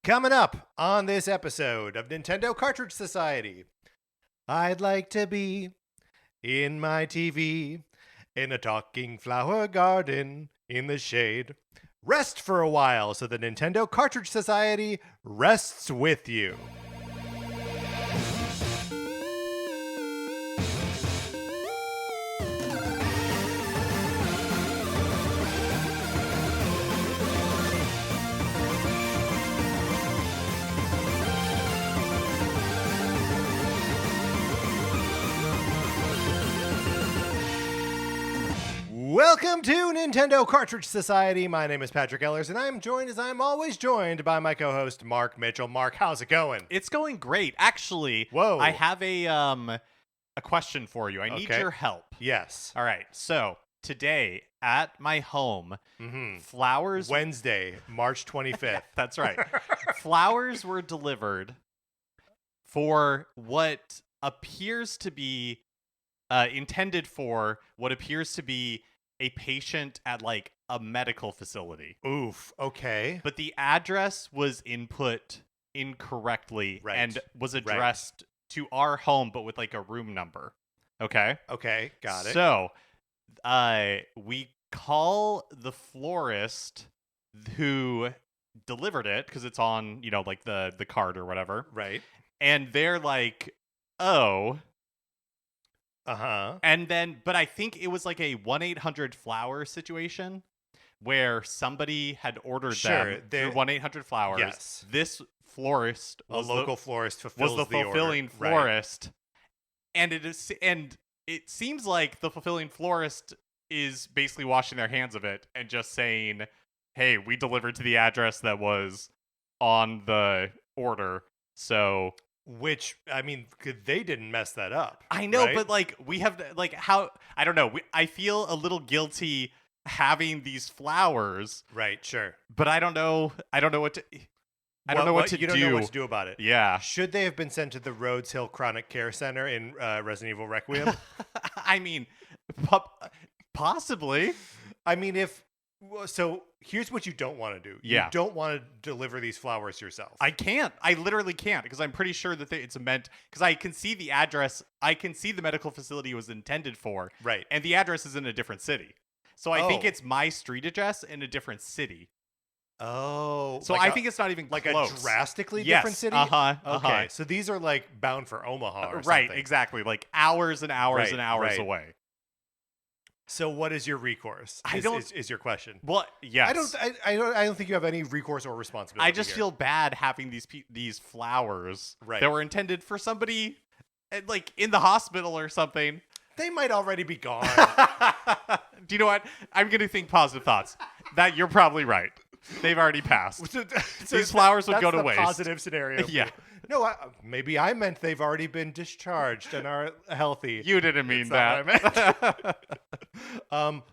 Coming up on this episode of Nintendo Cartridge Society, I'd like to be in my TV in a talking flower garden in the shade. Rest for a while so the Nintendo Cartridge Society rests with you. Welcome to Nintendo Cartridge Society. My name is Patrick Ellers, and I'm joined, as I'm always joined, by my co-host, Mark Mitchell. Mark, how's it going? It's going great. Actually, Whoa. I have a question for you. I need Okay. your help. Yes. All right. So, today at my home, flowers... Wednesday, March 25th. That's right. Flowers were delivered for what appears to be intended for what appears to be a patient at like a medical facility. Oof. Okay. But the address was input incorrectly and was addressed to our home, but with like a room number. Okay. Okay. Got it. So, we call the florist who delivered it because it's on, like the card or whatever. Right. And they're like, oh. And then, but I think it was like a 1-800-flower situation where somebody had ordered them through 1-800-flowers. Yes. This florist was a local florist was the fulfilling order. florist. Right. And it seems like the fulfilling florist is basically washing their hands of it and just saying, hey, we delivered to the address that was on the order. So... Which, I mean, they didn't mess that up. I know, right? but like we have like how I don't know. I feel a little guilty having these flowers. Right, sure. But I don't know. I don't know what to. I don't know what to do. You don't know what to do about it. Yeah. Should they have been sent to the Rhodes Hill Chronic Care Center in Resident Evil Requiem? I mean, possibly. I mean, so here's what you don't want to do. Yeah. You don't want to deliver these flowers yourself. I can't. I literally can't because I'm pretty sure that it's meant because I can see the address. I can see the medical facility it was intended for. Right. And the address is in a different city. So I think it's my street address in a different city. Oh. So I think it's not even like close. A drastically different city? Okay. So these are like bound for Omaha or something. Right, exactly. Like hours and hours and hours away. So what is your recourse? Is your question? Well, yes. I don't think you have any recourse or responsibility. I just feel bad having these flowers that were intended for somebody like in the hospital or something. They might already be gone. Do you know what? I'm going to think positive thoughts. That you're probably right. They've already passed. So these flowers would go to waste. Positive scenario. Yeah. No, maybe I meant they've already been discharged and are healthy. You didn't mean that.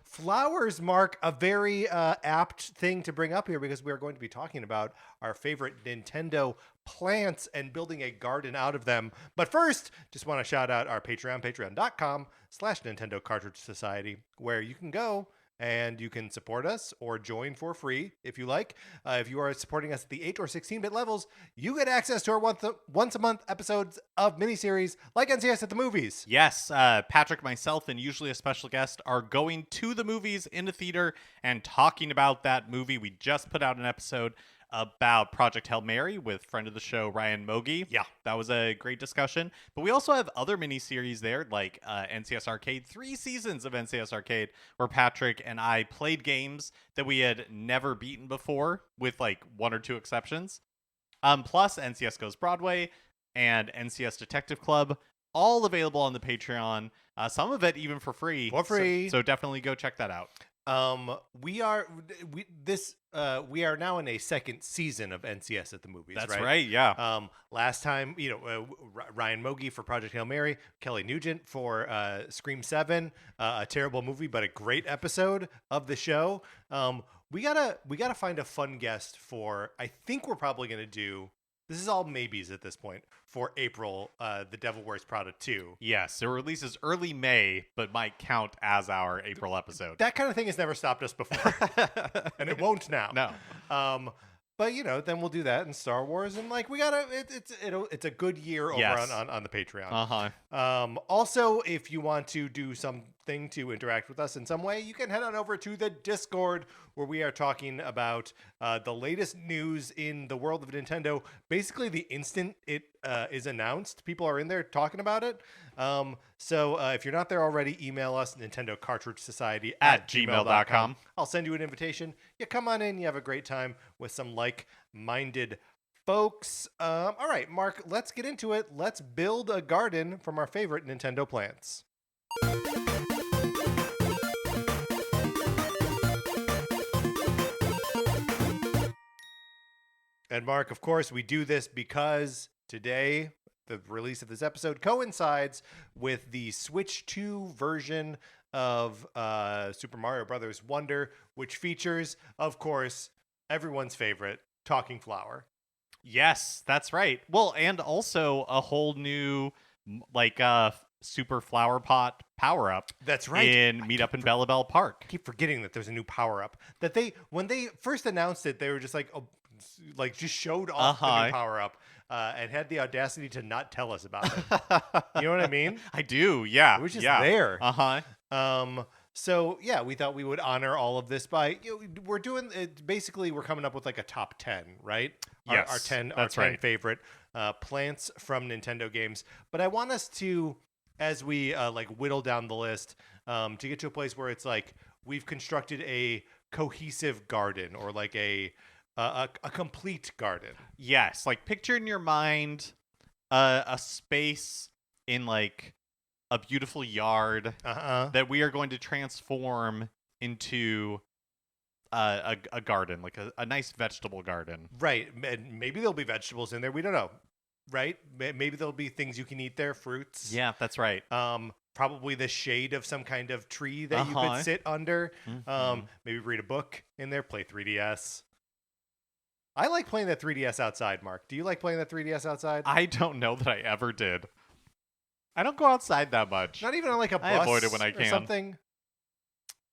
Flowers mark a very apt thing to bring up here because we're going to be talking about our favorite Nintendo plants and building a garden out of them. But first, just want to shout out our Patreon, patreon.com/Nintendo Cartridge Society, where you can go and you can support us or join for free if you like. If you are supporting us at the 8 or 16-bit levels, you get access to our once-a-month episodes of miniseries like NCS at the Movies. Yes, Patrick, myself, and usually a special guest are going to the movies in the theater and talking about that movie. We just put out an episode about Project Hail Mary with friend of the show, Ryan Mogi. Yeah. That was a great discussion. But we also have other miniseries there, like NCS Arcade, 3 seasons of NCS Arcade, where Patrick and I played games that we had never beaten before, with like 1 or 2 exceptions. Plus NCS Goes Broadway and NCS Detective Club, all available on the Patreon. Some of it even for free. For free. So definitely go check that out. We are now in a second season of NCS at the Movies. That's right. Yeah. Last time, Ryan Mogi for Project Hail Mary, Kelly Nugent for Scream 7, a terrible movie but a great episode of the show. We gotta find a fun guest for. I think we're probably gonna do. This is all maybes at this point for April, The Devil Wears Prada 2. Yes, it releases early May, but might count as our April episode. That kind of thing has never stopped us before, and it won't now. No. But then we'll do that in Star Wars, and like we gotta, it's a good year over Yes. on the Patreon. Uh-huh. Also, if you want to do something to interact with us in some way, you can head on over to the Discord, where we are talking about the latest news in the world of Nintendo. Basically, the instant it is announced, people are in there talking about it. So if you're not there already, email us, Nintendo Cartridge Society At gmail.com. I'll send you an invitation. You come on in, you have a great time with some like-minded folks. All right, Mark, let's get into it. Let's build a garden from our favorite Nintendo plants. And Mark, of course, we do this because today, the release of this episode coincides with the Switch 2 version of Super Mario Brothers Wonder, which features, of course, everyone's favorite, Talking Flower. Yes, that's right. Well, and also a whole new super flower pot power up. That's right. In Meet Up in Bellabelle Park. I keep forgetting that there's a new power up. That when they first announced it, they were just just showed off the new power up and had the audacity to not tell us about it. You know what I mean? I do. Yeah. It was just there. Uh-huh. So yeah, we thought we would honor all of this by we're doing it. Basically, we're coming up with like a top 10, right? Yes, our 10 right. favorite plants from Nintendo games. But I want us to, as we whittle down the list, to get to a place where it's like we've constructed a cohesive garden, or like a complete garden. Yes, like picture in your mind a space in like a beautiful yard that we are going to transform into a garden, like a nice vegetable garden. Right. And maybe there'll be vegetables in there. We don't know. Right? Maybe there'll be things you can eat there, fruits. Yeah, that's right. Probably the shade of some kind of tree that you could sit under. Maybe read a book in there, play 3DS. I like playing that 3DS outside, Mark. Do you like playing that 3DS outside? I don't know that I ever did. I don't go outside that much. Not even on like a bus. I avoid it when I or can. something.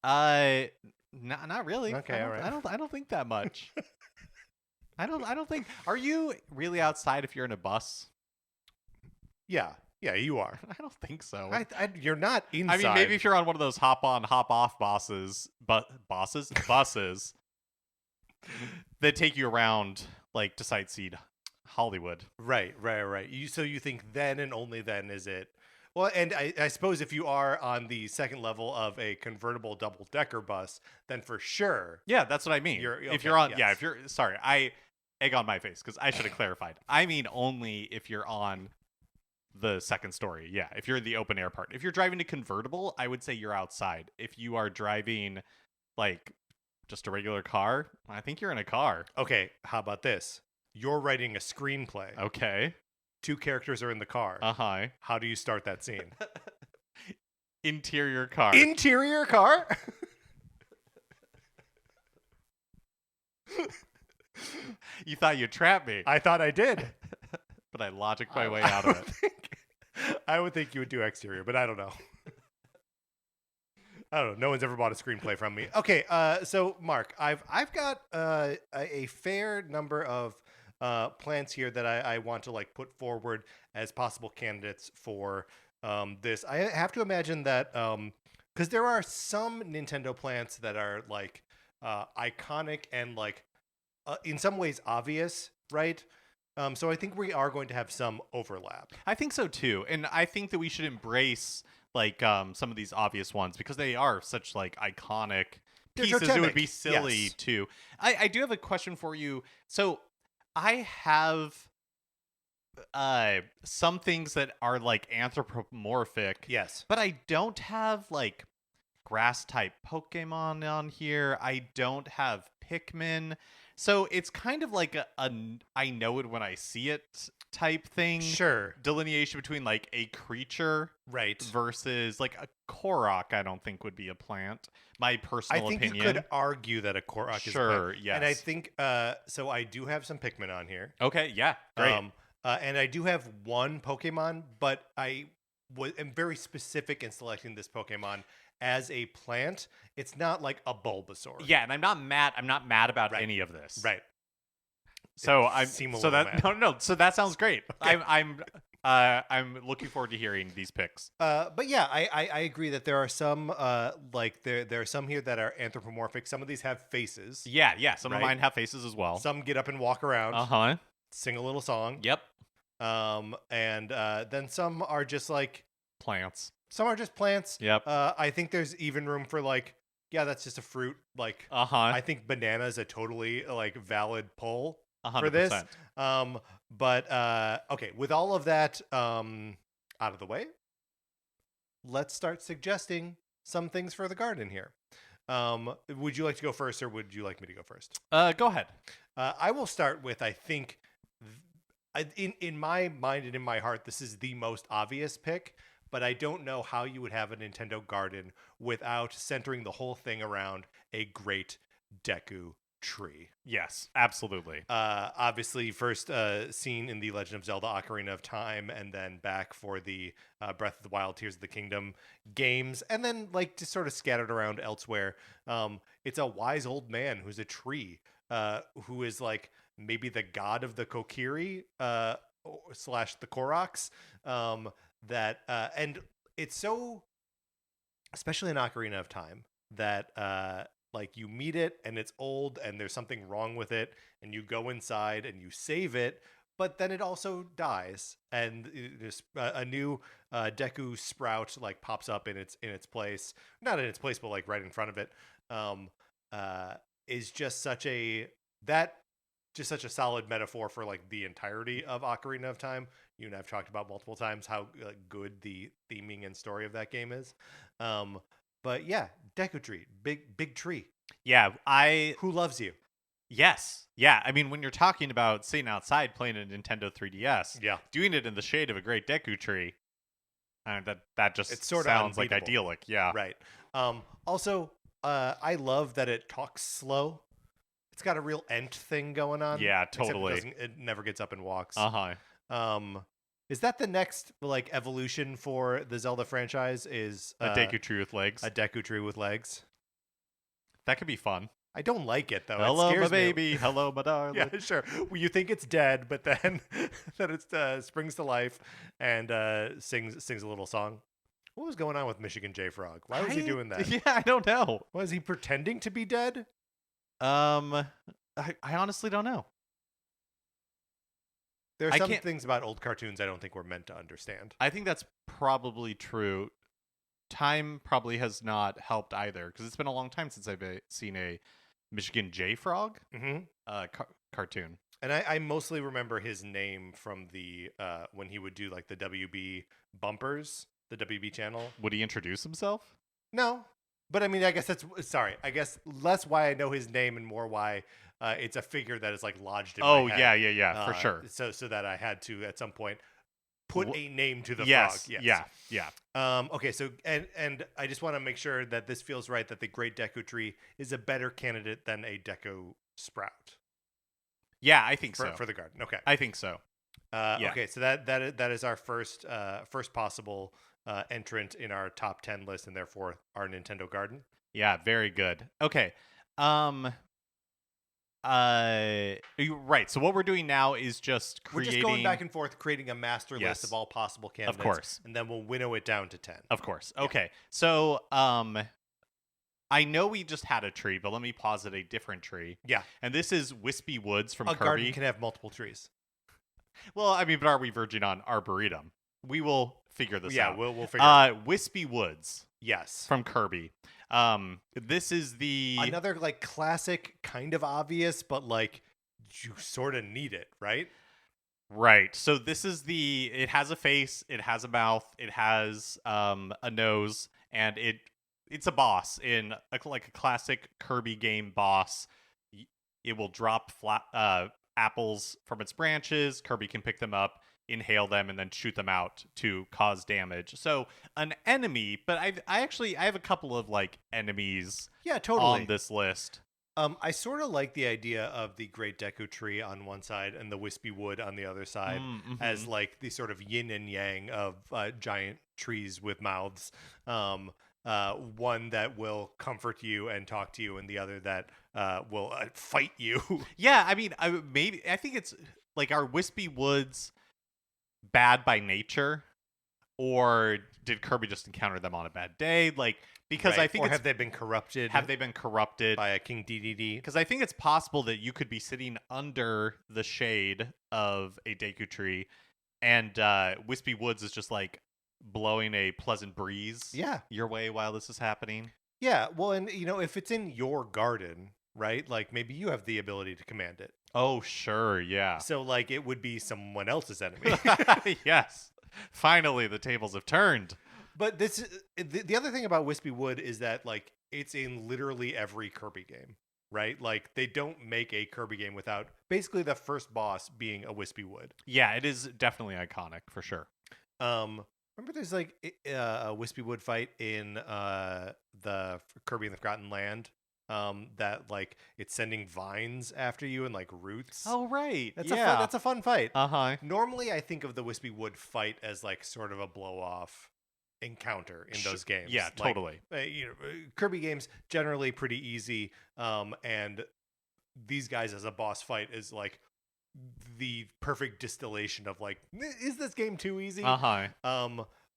Not really. Okay, all right. I don't think that much. I don't think. Are you really outside if you're in a bus? Yeah, you are. I don't think so. You're not inside. I mean, maybe if you're on one of those hop on, hop off buses that take you around like to sightsee Hollywood. Right. So you think then and only then is it? Well, and I suppose if you are on the second level of a convertible double-decker bus, then for sure. Yeah, that's what I mean. Sorry, I egg on my face because I should have clarified. I mean only if you're on the second story. Yeah, if you're in the open air part. If you're driving a convertible, I would say you're outside. If you are driving like just a regular car, I think you're in a car. Okay, how about this? You're writing a screenplay. Okay. 2 characters are in the car. Uh-huh. How do you start that scene? Interior car. Interior car? You thought you trapped me. I thought I did. But I logicked my way out of it. I would think you would do exterior, but I don't know. I don't know. No one's ever bought a screenplay from me. Okay, so Mark, I've got a fair number of plants here that I want to like put forward as possible candidates for this. I have to imagine that because there are some Nintendo plants that are like iconic and like in some ways obvious, right? So I think we are going to have some overlap. I think so too, and I think that we should embrace like some of these obvious ones because they are such like iconic pieces. It would be silly too. I do have a question for you. So I have some things that are like anthropomorphic. Yes. But I don't have like grass type Pokemon on here. I don't have Pikmin. So it's kind of like a I know it when I see it type thing. Sure. Delineation between like a creature versus like a Korok, I don't think would be a plant. My personal opinion. I think you could argue that a Korok is a plant. Sure, yes. And I think, so I do have some Pikmin on here. Okay, yeah, great. And I do have one Pokemon, but I am very specific in selecting this Pokemon as a plant. It's not like a Bulbasaur. Yeah, and I'm not mad about any of this. Right. So seem a little mad. no. So that sounds great. I'm looking forward to hearing these picks. But yeah, I agree that there are some like there are some here that are anthropomorphic. Some of these have faces. Yeah. Some of Right? mine have faces as well. Some get up and walk around, Uh-huh. sing a little song. Yep. And then some are just like Plants. some are just plants. Yep. I think there's even room for like, yeah, that's just a fruit. Like, Uh-huh. I think banana is a totally like valid pull for 100%. this. But okay, with all of that out of the way, let's start suggesting some things for the garden here. Would you like to go first, or would you like me to go first? Go ahead. I will start with, I think, in my mind and in my heart, this is the most obvious pick, but I don't know how you would have a Nintendo Garden without centering the whole thing around a great Deku tree. Yes, absolutely. Obviously, first seen in the Legend of Zelda Ocarina of Time, and then back for the Breath of the Wild, Tears of the Kingdom games, and then like just sort of scattered around elsewhere. It's a wise old man who's a tree, who is like maybe the god of the Kokiri slash the Koroks. And it's so, especially in Ocarina of Time, that like you meet it and it's old and there's something wrong with it, and you go inside and you save it, but then it also dies, and a new Deku sprout like pops up in its place, not in its place, but like right in front of it. Is just such a solid metaphor for like the entirety of Ocarina of Time. You and I've talked about multiple times how good the theming and story of that game is. But yeah, Deku Tree, big tree. Yeah, Who loves you? Yes. Yeah, I mean, when you're talking about sitting outside playing a Nintendo 3DS, Yeah, doing it in the shade of a great Deku tree, that just it's sort sounds of like idyllic. Yeah. right. Also, I love that it talks slow. It's got a real Ent thing going on. Yeah, except totally. it never gets up and walks. Uh-huh. Is that the next like evolution for the Zelda franchise? Is A Deku tree with legs. a Deku tree with legs? That could be fun. I don't like it though. Hello, it scares my me. baby. Hello, my darling. Yeah, sure. Well, you think it's dead, but then that it springs to life and sings a little song. What was going on with Michigan J Frog? Why was he doing that? Yeah, I don't know. Was he pretending to be dead? I honestly don't know. There I are some can't- things about old cartoons I don't think we're meant to understand. I think that's probably true. Time probably has not helped either, because it's been a long time since I've seen a Michigan J Frog Mm-hmm. cartoon. And I mostly remember his name from the when he would do like the WB bumpers, the WB channel. Would he introduce himself? No, but I mean, I guess I guess less why I know his name and more why it's a figure that is like lodged in Oh, my head. yeah, for sure. So that I had to at some point put a name to the Yes, frog. Yes. yeah. Okay, so and I just want to make sure that this feels right, that the Great Deku Tree is a better candidate than a Deku Sprout. Yeah, I think for, so. for the garden. Okay. I think so. Yeah. Okay, so that is our first possible entrant in our top 10 list, and therefore our Nintendo Garden. Yeah, very good. Okay. Right. So what we're doing now is just creating. We're just going back and forth, creating a master Yes. list of all possible candidates. Of course. And then we'll winnow it down to 10. Of course. Okay. So I know we just had a tree, but let me posit a different tree. Yeah. And this is Wispy Woods from A Kirby. garden can have multiple trees. Well, I mean, but are we verging on Arboretum? We will figure this Yeah, out. we'll figure it out. Wispy Woods Yes. from Kirby. This is the Another like classic, kind of obvious, but like you sort of need it, right? Right. So this is it has a face, it has a mouth, it has a nose, and it's a boss in like a classic Kirby game boss. It will drop apples from its branches. Kirby can pick them up, inhale them, and then shoot them out to cause damage. So an enemy, but I have a couple of like enemies Yeah, totally. on this list. I sort of like the idea of the Great Deku Tree on one side and the Wispy Wood on the other side as like the sort of yin and yang of giant trees with mouths. One that will comfort you and talk to you, and the other that will fight you. Yeah, I mean, I think it's like, are Wispy Woods bad by nature, or did Kirby just encounter them on a bad day? Like, because I Right. think Or it's, have they been corrupted have they been corrupted? by a King DDD? Because I think it's possible that you could be sitting under the shade of a Deku tree, and Wispy Woods is just like blowing a pleasant breeze Yeah. your way while this is happening. Yeah. Well, and if it's in your garden, right? Like maybe you have the ability to command it. Oh, sure, yeah. So like it would be someone else's enemy. Yes. Finally, the tables have turned. But the other thing about Wispy Wood is that like it's in literally every Kirby game, right? Like they don't make a Kirby game without basically the first boss being a Wispy Wood. Yeah, it is definitely iconic for sure. Remember there's like a Wispy Wood fight in the Kirby and the Forgotten Land, that like it's sending vines after you and like roots. Oh, right. That's yeah. that's a fun fight. Uh-huh. Normally I think of the Wispy Wood fight as like sort of a blow off encounter in those games. Yeah, Like, totally. Kirby games generally pretty easy, and these guys as a boss fight is like the perfect distillation of like, is this game too easy? Uh-huh.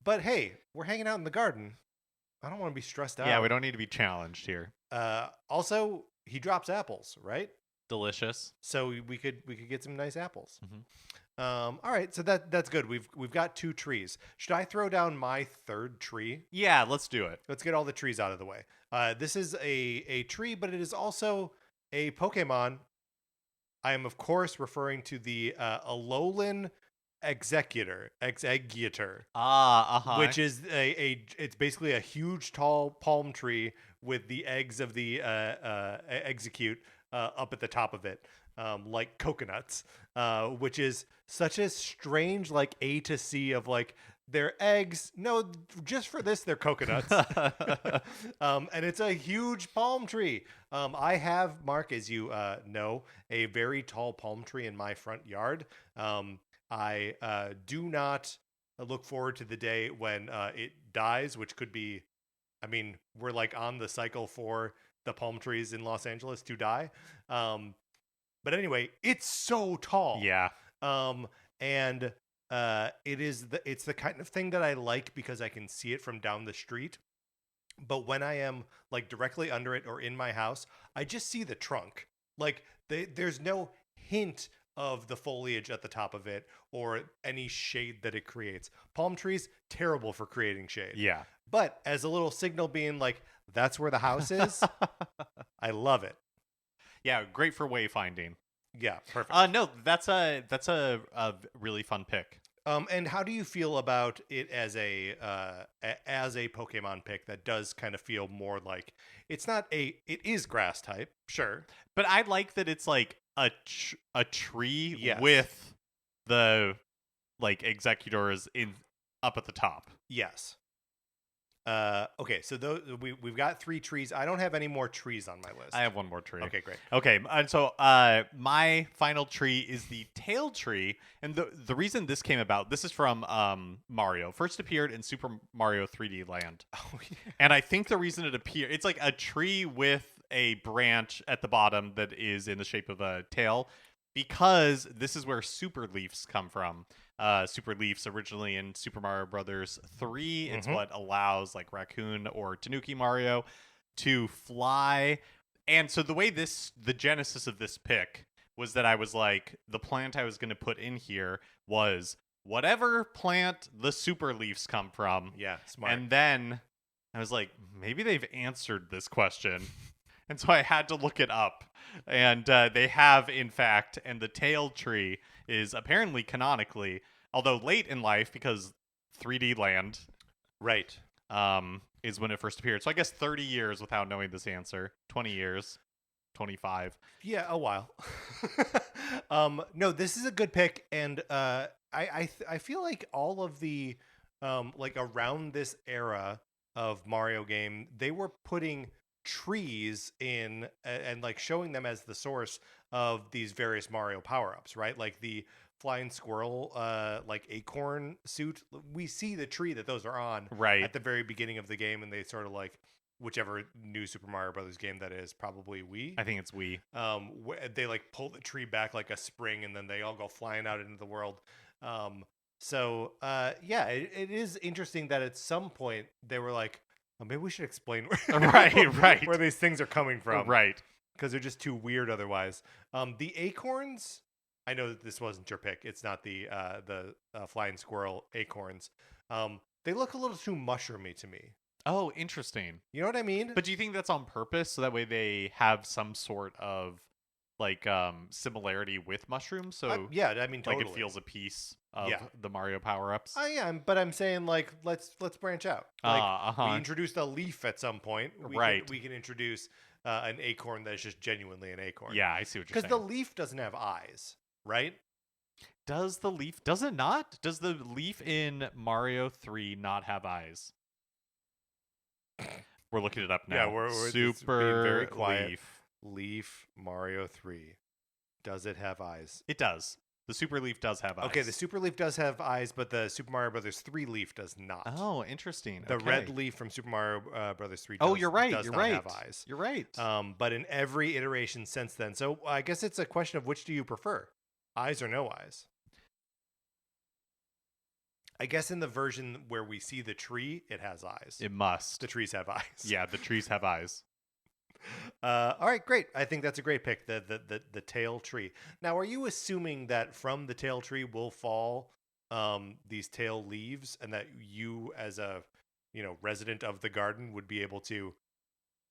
But hey, we're hanging out in the garden. I don't want to be stressed out. Yeah, we don't need to be challenged here. Also, he drops apples, right? Delicious. So we could get some nice apples. Mhm. All right, so that's good. We've got 2 trees. Should I throw down my 3rd tree? Yeah, let's do it. Let's get all the trees out of the way. This is a tree, but it is also a Pokemon. I am of course referring to the Alolan Executor, Uh-huh. which is it's basically a huge tall palm tree with the eggs of the execute up at the top of it, like coconuts, which is such a strange like A to C of like they're eggs. No, just for this they're coconuts. And it's a huge palm tree. I have, Mark, as you know, a very tall palm tree in my front yard. I do not look forward to the day when it dies, which could be, I mean, we're like on the cycle for the palm trees in Los Angeles to die. But anyway, it's so tall. Yeah. And it's the kind of thing that I like because I can see it from down the street. But when I am like directly under it or in my house, I just see the trunk. Like there's no hint of the foliage at the top of it or any shade that it creates. Palm trees, terrible for creating shade. Yeah. But as a little signal being like, that's where the house is, I love it. Yeah, great for wayfinding. Yeah, perfect. No, that's a really fun pick. And how do you feel about it as a Pokemon pick that does kind of feel more like it is grass type, sure, But I like that it's like a tree Yes. with the like executors in up at the top. yes. Okay, so we've got 3 trees. I don't have any more trees on my list. I have one more tree. Okay, great. Okay, and so my final tree is the tail tree, and the reason this came about, this is from Mario. First appeared in Super Mario 3D Land, Oh yeah. and I think the reason it appeared, it's like a tree with a branch at the bottom that is in the shape of a tail, because this is where super leaves come from. Super leaves originally in Super Mario Brothers 3. It's Mhm. what allows like Raccoon or Tanuki Mario to fly. And so the genesis of this pick was that I was like, the plant I was going to put in here was whatever plant the super leaves come from. Yeah, smart. And then I was like, maybe they've answered this question. And so I had to look it up. And they have, in fact, and the tail tree is apparently canonically, although late in life, because 3D Land right. is when it first appeared. So I guess 30 years without knowing this answer. 20 years. 25. Yeah, a while. No, this is a good pick, and I feel like all of the like around this era of Mario game, they were putting trees in and like showing them as the source of these various Mario power-ups, right? Like the flying squirrel like acorn suit, we see the tree that those are on Right. at the very beginning of the game, and they sort of like whichever new Super Mario Brothers game that is, probably Wii. I think it's Wii. They like pull the tree back like a spring, and then they all go flying out into the world. Yeah, it is interesting that at some point they were like, oh, maybe we should explain right where these things are coming from, right? Because they're just too weird otherwise. The acorns. I know that this wasn't your pick. It's not the flying squirrel acorns. They look a little too mushroomy to me. Oh, interesting. You know what I mean? But do you think that's on purpose so that way they have some sort of like similarity with mushrooms? So yeah, I mean, totally. Like it feels a piece of the Mario power-ups. I am, but I'm saying like let's branch out. Like we introduced a leaf at some point. We can introduce an acorn that is just genuinely an acorn. Yeah, I see what you're saying. Because the leaf doesn't have eyes, right? Does the leaf? Does it not? Does the leaf in Mario 3 not have eyes? We're looking it up now. Yeah, we're super being very quiet. leaf. Leaf Mario 3. Does it have eyes? It does. The Super Leaf does have eyes. Okay, the Super Leaf does have eyes, but the Super Mario Brothers 3 leaf does not. Oh, interesting. The red leaf from Super Mario Brothers 3 you're right. does You're not right. have eyes. You're right. But in every iteration since then. So I guess it's a question of which do you prefer? Eyes or no eyes? I guess in the version where we see the tree, it has eyes. It must. The trees have eyes. Yeah, the trees have eyes. All right, great. I think that's a great pick. The tail tree. Now, are you assuming that from the tail tree will fall these tail leaves, and that you, as a resident of the garden, would be able to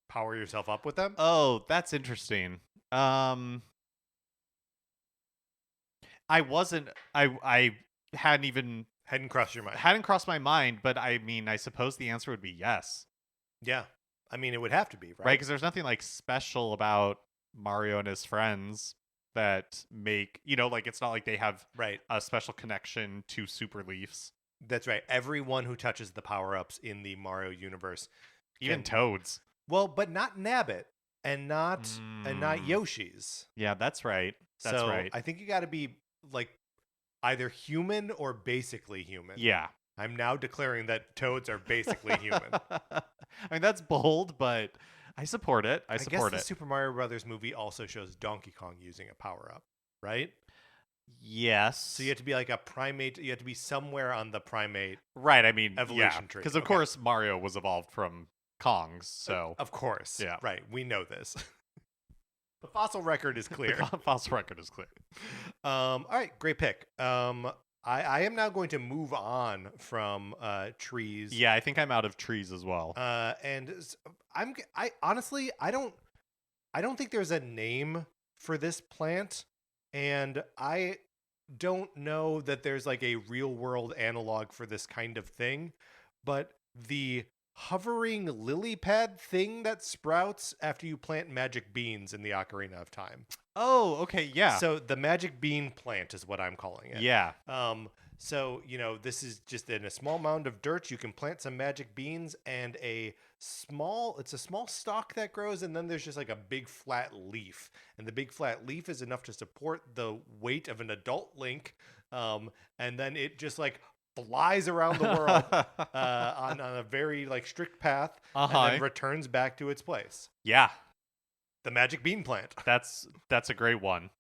power yourself up with them? Oh, that's interesting. I wasn't. I hadn't crossed your mind. Hadn't crossed my mind, but I mean, I suppose the answer would be yes. Yeah. I mean, it would have to be, right? Right, because there's nothing like special about Mario and his friends that make, like it's not like they have a special connection to Super Leafs. That's right. Everyone who touches the power-ups in the Mario universe. Even Toads. Well, but not Nabbit and not Yoshi's. Yeah, that's right. That's right. I think you got to be like either human or basically human. Yeah. I'm now declaring that Toads are basically human. I mean, that's bold, but I support it. I guess the Super Mario Brothers movie also shows Donkey Kong using a power-up, right? Yes. So you have to be like a primate. You have to be somewhere on the primate right. I mean, evolution tree. Because, of course, Mario was evolved from Kongs, so... Of course. Yeah. Right. We know this. The fossil record is clear. The fossil record is clear. All right. Great pick. I am now going to move on from trees. Yeah, I think I'm out of trees as well. And I honestly I don't think there's a name for this plant, and I don't know that there's like a real world analog for this kind of thing, but the hovering lily pad thing that sprouts after you plant magic beans in the Ocarina of Time. Oh, okay, yeah. So the magic bean plant is what I'm calling it. Yeah. So, this is just in a small mound of dirt. You can plant some magic beans and it's a small stalk that grows, and then there's just like a big flat leaf. And the big flat leaf is enough to support the weight of an adult Link. And then it just like flies around the world on a very like strict path and then returns back to its place. Yeah. The magic bean plant. That's a great one.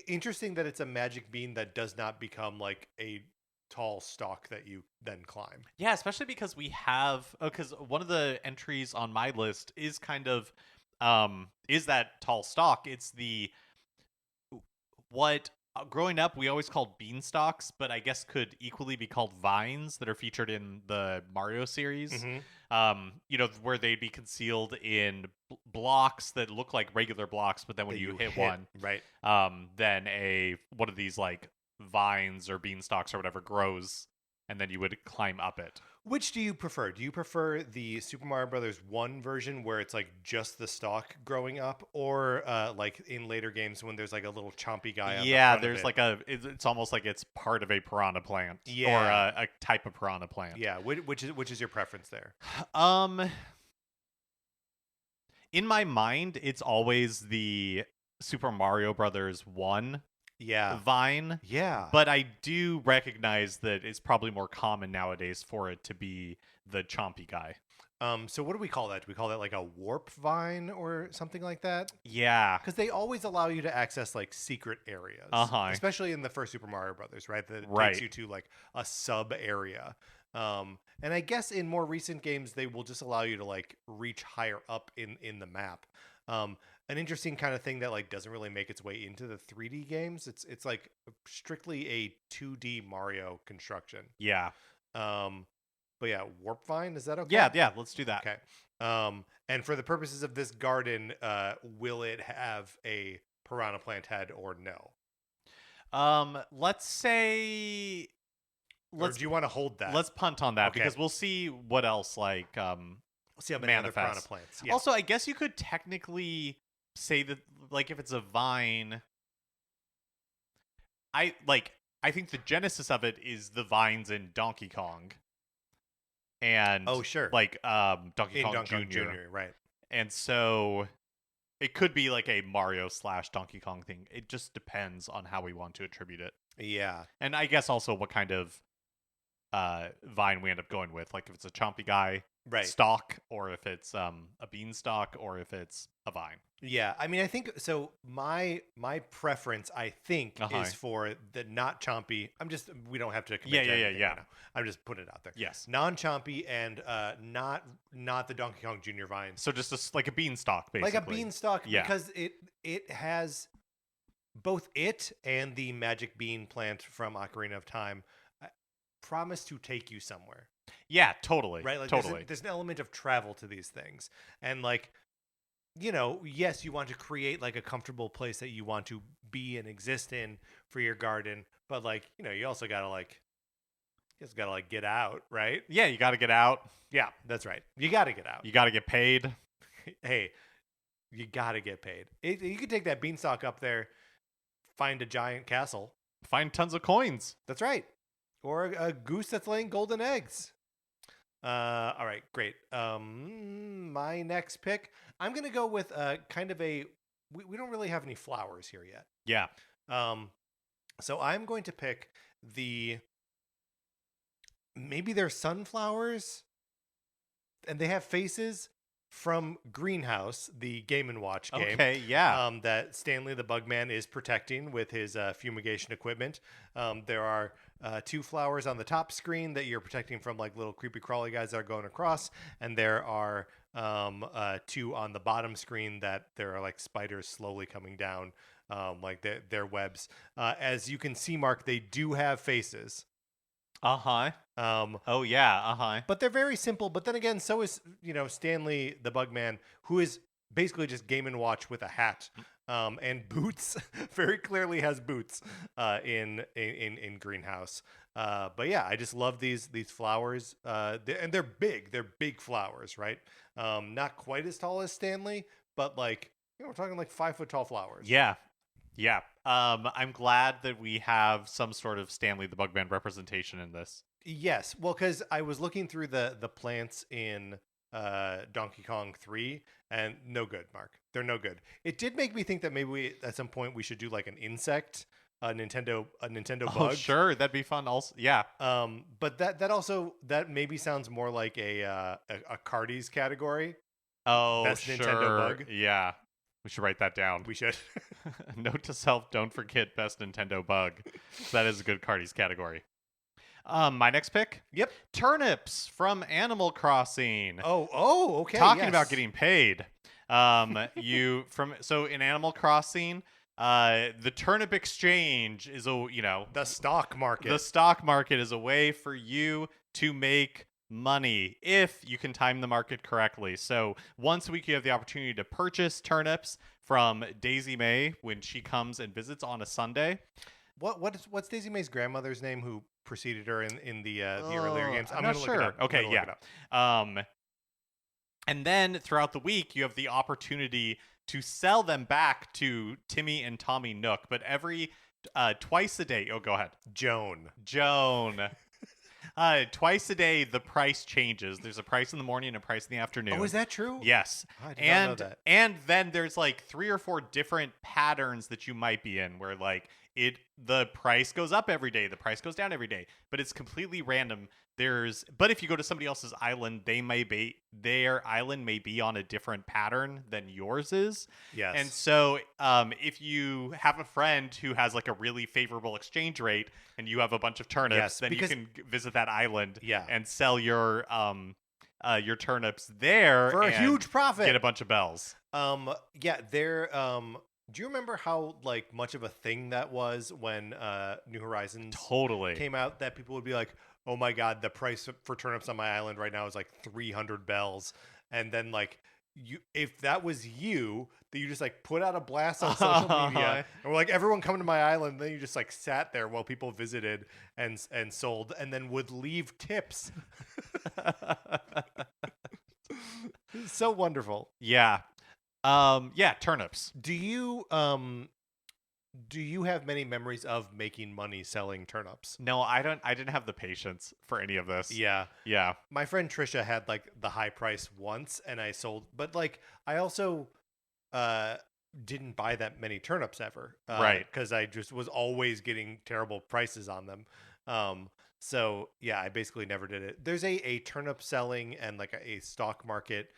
Interesting that it's a magic bean that does not become like a tall stalk that you then climb. Yeah, especially because we have because one of the entries on my list is kind of is that tall stalk. It's what growing up we always called beanstalks, but I guess could equally be called vines that are featured in the Mario series. Mm-hmm. Where they'd be concealed in blocks that look like regular blocks, but then when you hit one, right, then one of these like vines or beanstalks or whatever grows, and then you would climb up it. Which do you prefer? Do you prefer the Super Mario Brothers 1 version where it's like just the stalk growing up, or like in later games when there's like a little chompy guy on the front there's of it? like it's almost like it's part of a piranha plant, or a type of piranha plant. Yeah, which is your preference there? In my mind, it's always the Super Mario Brothers 1 vine. Yeah. But I do recognize that it's probably more common nowadays for it to be the chompy guy. So what do we call that? Do we call that like a warp vine or something like that? Yeah. Because they always allow you to access like secret areas, Uh-huh. especially in the first Super Mario Brothers, right? That it takes Right. you to like a sub area. And I guess in more recent games, they will just allow you to like reach higher up in the map. An interesting kind of thing that like doesn't really make its way into the 3D games. It's like strictly a 2D Mario construction. Yeah. But yeah, warp vine, is that okay? Yeah, let's do that. Okay. And for the purposes of this garden, will it have a piranha plant head or no? Let's say Or do you want to hold that? let's punt on that Okay. because we'll see what else like Let's see how many other piranha manifest. plants. Yeah. Also, I guess you could technically say that like if it's a vine, I think the genesis of it is the vines in Donkey Kong. And Oh, sure. like Donkey in Kong Donkey Kong Jr. Jr., right. And so it could be like a Mario / Donkey Kong thing. It just depends on how we want to attribute it. Yeah. And I guess also what kind of vine we end up going with. Like if it's a chompy guy Right. stalk, or if it's a beanstalk, or if it's a vine. Yeah, I mean, I think so. My preference, I think, is for the not chompy. We don't have to commit to anything right now. I'm just putting it out there. Yes. Non-chompy and not the Donkey Kong Jr. vines. So just like a beanstalk, basically. Like a beanstalk, Yeah. because it has both it and the magic bean plant from Ocarina of Time promise to take you somewhere. Yeah, totally. Right? Like totally. there's an element of travel to these things. And like, you know, yes, you want to create like a comfortable place that you want to be and exist in for your garden, but like, you know, you also gotta get out, right? Yeah, you got to get out. Yeah, that's right. You gotta get out. You got to get paid. Hey, you gotta get paid. You could take that beanstalk up there, find a giant castle. Find tons of coins. That's right. Or a goose that's laying golden eggs. All right, great. My next pick, I'm gonna go with kind of a. We don't really have any flowers here yet. Yeah. So I'm going to pick maybe they're sunflowers, and they have faces from Greenhouse, the Game & Watch game. Okay, yeah. That Stanley the Bugman is protecting with his fumigation equipment. There are 2 flowers on the top screen that you're protecting from like little creepy crawly guys that are going across, and there are 2 on the bottom screen that there are like spiders slowly coming down, like their webs. As you can see, Mark, they do have faces. Uh-huh. Oh yeah, uh-huh. But they're very simple. But then again, so is, you know, Stanley the Bugman, who is basically just Game & Watch with a hat and boots. Very clearly has boots in Greenhouse. But yeah, I just love these flowers. And they're big. They're big flowers, right? Not quite as tall as Stanley, but like, you know, we're talking like 5 foot tall flowers. Yeah. Yeah. I'm glad that we have some sort of Stanley the Bugman representation in this. Yes. Well, because I was looking through the plants in Donkey Kong 3, and no good, Mark. They're no good. It did make me think that maybe at some point we should do like an insect, a Nintendo bug. Oh, sure, that'd be fun. Also, yeah. But that maybe sounds more like a Cardi's category. Oh, Best sure. Nintendo bug. Yeah, we should write that down. We should. Note to self: don't forget best Nintendo bug. That is a good Cardi's category. My next pick. Yep. Turnips from Animal Crossing. Oh, okay. Talking about getting paid. So in Animal Crossing, the turnip exchange is the stock market. The stock market is a way for you to make money if you can time the market correctly. So once a week you have the opportunity to purchase turnips from Daisy May when she comes and visits on a Sunday. What's Daisy May's grandmother's name who preceded her in the earlier games? I'm not sure. Okay, yeah. And then throughout the week, you have the opportunity to sell them back to Timmy and Tommy Nook. But every twice a day, go ahead. Joan. Twice a day, the price changes. There's a price in the morning and a price in the afternoon. Oh, is that true? Yes. I did not know that. And then there's like 3 or 4 different patterns that you might be in where like the price goes up every day, the price goes down every day, but it's completely random. But if you go to somebody else's island, their island may be on a different pattern than yours is. Yes. And so if you have a friend who has like a really favorable exchange rate and you have a bunch of turnips, Yes, then because- you can visit that island Yeah. and sell your turnips there For a and huge profit. get a bunch of bells. Yeah, there. Do you remember how like much of a thing that was when New Horizons Totally. came out? That people would be like, "Oh my god, the price for turnips on my island right now is like 300 bells," and then like if that was you, that you just like put out a blast on social media, and we're like, "Everyone come to my island," and then you just like sat there while people visited and sold, and then would leave tips. So wonderful. Yeah. Turnips. Do you have many memories of making money selling turnips? No, I didn't have the patience for any of this. Yeah. Yeah. My friend Trisha had like the high price once and I sold, but like I also didn't buy that many turnips ever. Right. Because I just was always getting terrible prices on them. So yeah, I basically never did it. There's a turnip selling and like a stock market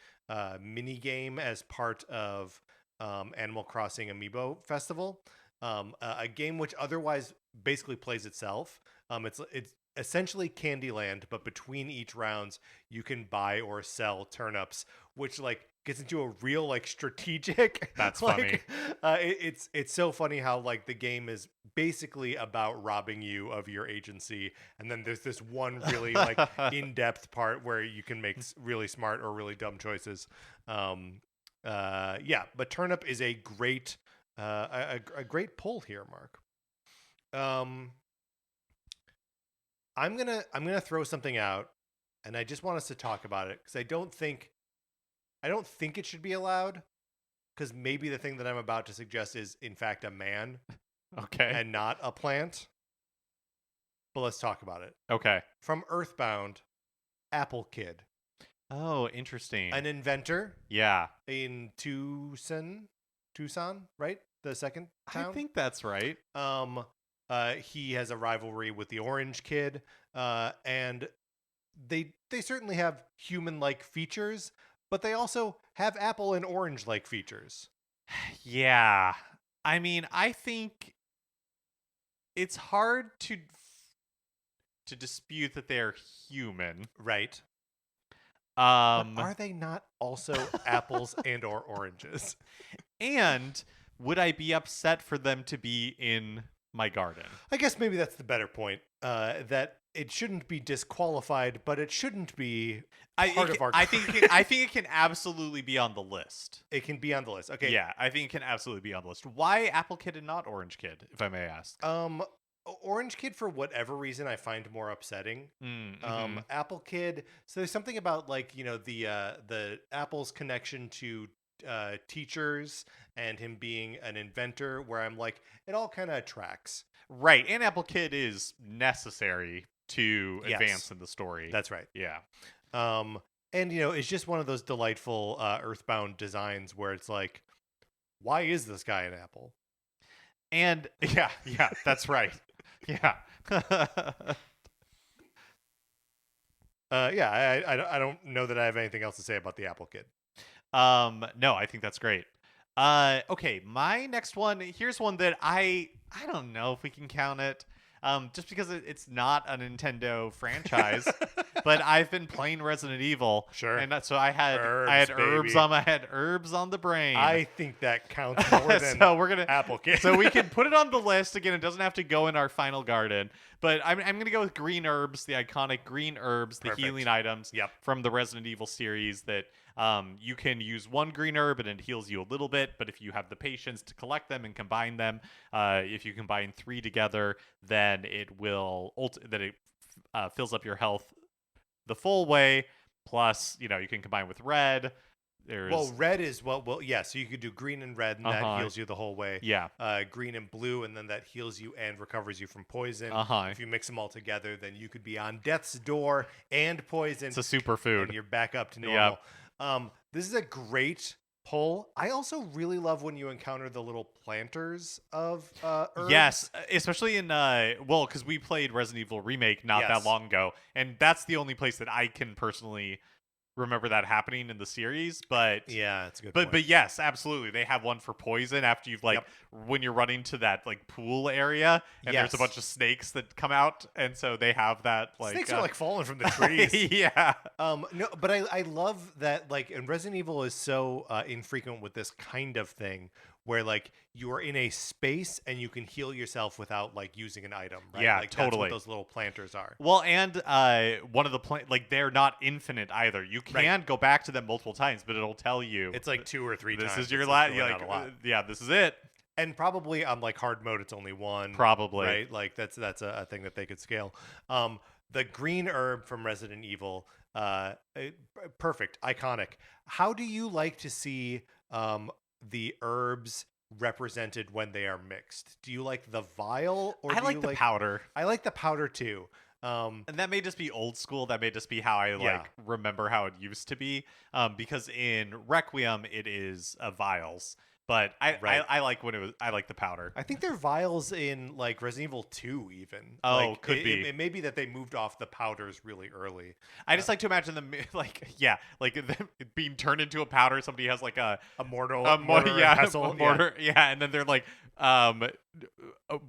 mini game as part of Animal Crossing Amiibo Festival. A game which otherwise basically plays itself. It's essentially Candyland, but between each rounds you can buy or sell turnips, which like gets into a real like strategic. That's like, funny. It's so funny how like the game is basically about robbing you of your agency, and then there's this one really like in-depth part where you can make really smart or really dumb choices. Yeah, but turnip is a great a great pull here, Mark. I'm gonna throw something out, and I just want us to talk about it because I don't think it should be allowed, because maybe the thing that I'm about to suggest is in fact a man Okay. and not a plant. But let's talk about it. Okay. From Earthbound, Apple Kid, Oh, interesting. an inventor Yeah. in Tucson, right? The second town. I think that's right. He has a rivalry with the Orange Kid, and they certainly have human-like features, but they also have apple and orange-like features. Yeah. I mean, I think it's hard to dispute that they're human. Right. But Are they not also apples and or oranges? And would I be upset for them to be in my garden? I guess maybe that's the better point. That it shouldn't be disqualified, but it shouldn't be part of our. I think it can absolutely be on the list. It can be on the list. Okay. Yeah, I think it can absolutely be on the list. Why Apple Kid and not Orange Kid, if I may ask? Orange Kid, for whatever reason, I find more upsetting. Mm-hmm. Apple Kid. So there's something about like the Apple's connection to teachers and him being an inventor, where I'm like, it all kind of tracks. Right, and Apple Kid is necessary to Yes. advance in the story. That's right. Yeah. And it's just one of those delightful Earthbound designs where it's like, why is this guy an apple? And yeah, that's right. Yeah. Yeah, I don't know that I have anything else to say about the Apple Kid. No, I think that's great. Okay, my next one, here's one that I don't know if we can count it. Just because it's not a Nintendo franchise, but I've been playing Resident Evil. Sure. And so I had Herbs, herbs on the brain. I think that counts more than so we're gonna Apple Kid. So we can put it on the list again. It doesn't have to go in our final garden, but I'm gonna go with green herbs, the iconic green herbs, the Perfect. healing items Yep. from the Resident Evil series that you can use one green herb and it heals you a little bit, but if you have the patience to collect them and combine them, if you combine 3 together, then it will fills up your health the full way. Plus, you can combine with red. Well, red is yeah. So you could do green and red, and that heals you the whole way. Yeah. Green and blue, and then that heals you and recovers you from poison. If you mix them all together, then you could be on death's door and poison. It's a superfood. And you're back up to normal. Yep. This is a great pull. I also really love when you encounter the little planters of herbs. Yes, especially in because we played Resident Evil Remake not that Yes. long ago, and that's the only place that I can personally remember that happening in the series. But Yeah, that's a good but point. yes, absolutely, they have one for poison after you've like Yep. when you're running to that like pool area, and there's a Yes. bunch of snakes that come out, and so they have that like Snakes are like falling from the trees. yeah. No, but I love that like, and Resident Evil is so infrequent with this kind of thing where like you are in a space and you can heal yourself without like using an item, right? Yeah, like, totally. That's what those little planters are. Well, and one of the like they're not infinite either. You can go back to them multiple times, but it'll tell you It's like 2 or 3 times. this is your It's last. really not a lot. Yeah, this is it. And probably on like hard mode, it's only one. Probably. Right? Like that's a thing that they could scale. The green herb from Resident Evil, perfect, iconic. How do you like to see the herbs represented when they are mixed? Do you like the vial, or I do like you the powder. I like the powder too. And that may just be old school. That may just be how I like remember how it used to be. Because in Requiem it is vials, but I like when it was. I like the powder. I think they're vials in like Resident Evil 2 even. Oh, like, could be. It may be that they moved off the powders really early. I just like to imagine them like them being turned into a powder. Somebody has like a mortar, mortar, and pestle. a mortar, and then they're like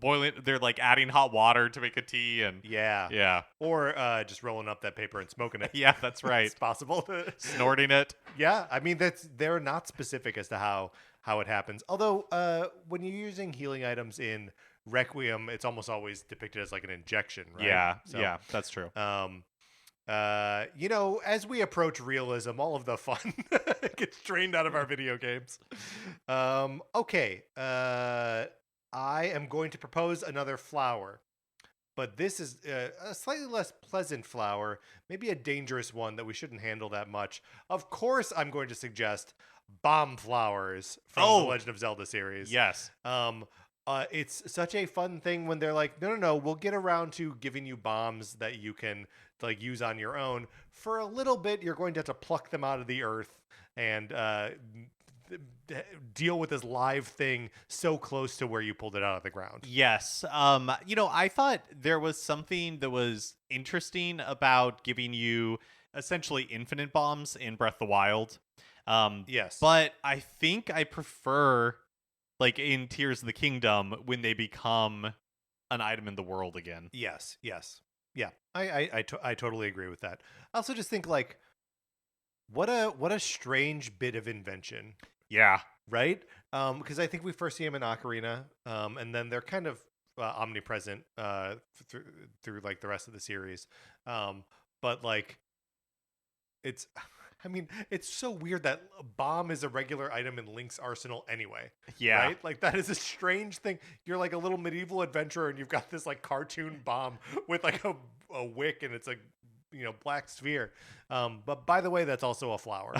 boiling. They're like adding hot water to make a tea, and yeah, or just rolling up that paper and smoking it. Yeah, that's right. It's possible. Snorting it. Yeah, I mean they're not specific as to how it happens. Although when you're using healing items in Requiem, it's almost always depicted as like an injection, right? Yeah, yeah, that's true. As we approach realism, all of the fun gets drained out of our video games. Okay. I am going to propose another flower, but this is a slightly less pleasant flower, maybe a dangerous one that we shouldn't handle that much. Of course, I'm going to suggest bomb flowers from the Legend of Zelda series. Yes. It's such a fun thing when they're like, no, we'll get around to giving you bombs that you can like use on your own. For a little bit, you're going to have to pluck them out of the earth and deal with this live thing so close to where you pulled it out of the ground. Yes. I thought there was something that was interesting about giving you essentially infinite bombs in Breath of the Wild. Yes. But I think I prefer, like in Tears of the Kingdom, when they become an item in the world again. Yes. Yeah. I totally agree with that. I also just think like, what a strange bit of invention. Yeah. Right? Because I think we first see him in Ocarina, and then they're kind of omnipresent through like the rest of the series. But like, it's so weird that a bomb is a regular item in Link's arsenal anyway. Yeah. Right? Like that is a strange thing. You're like a little medieval adventurer and you've got this like cartoon bomb with like a wick and it's like, black sphere. But by the way, that's also a flower.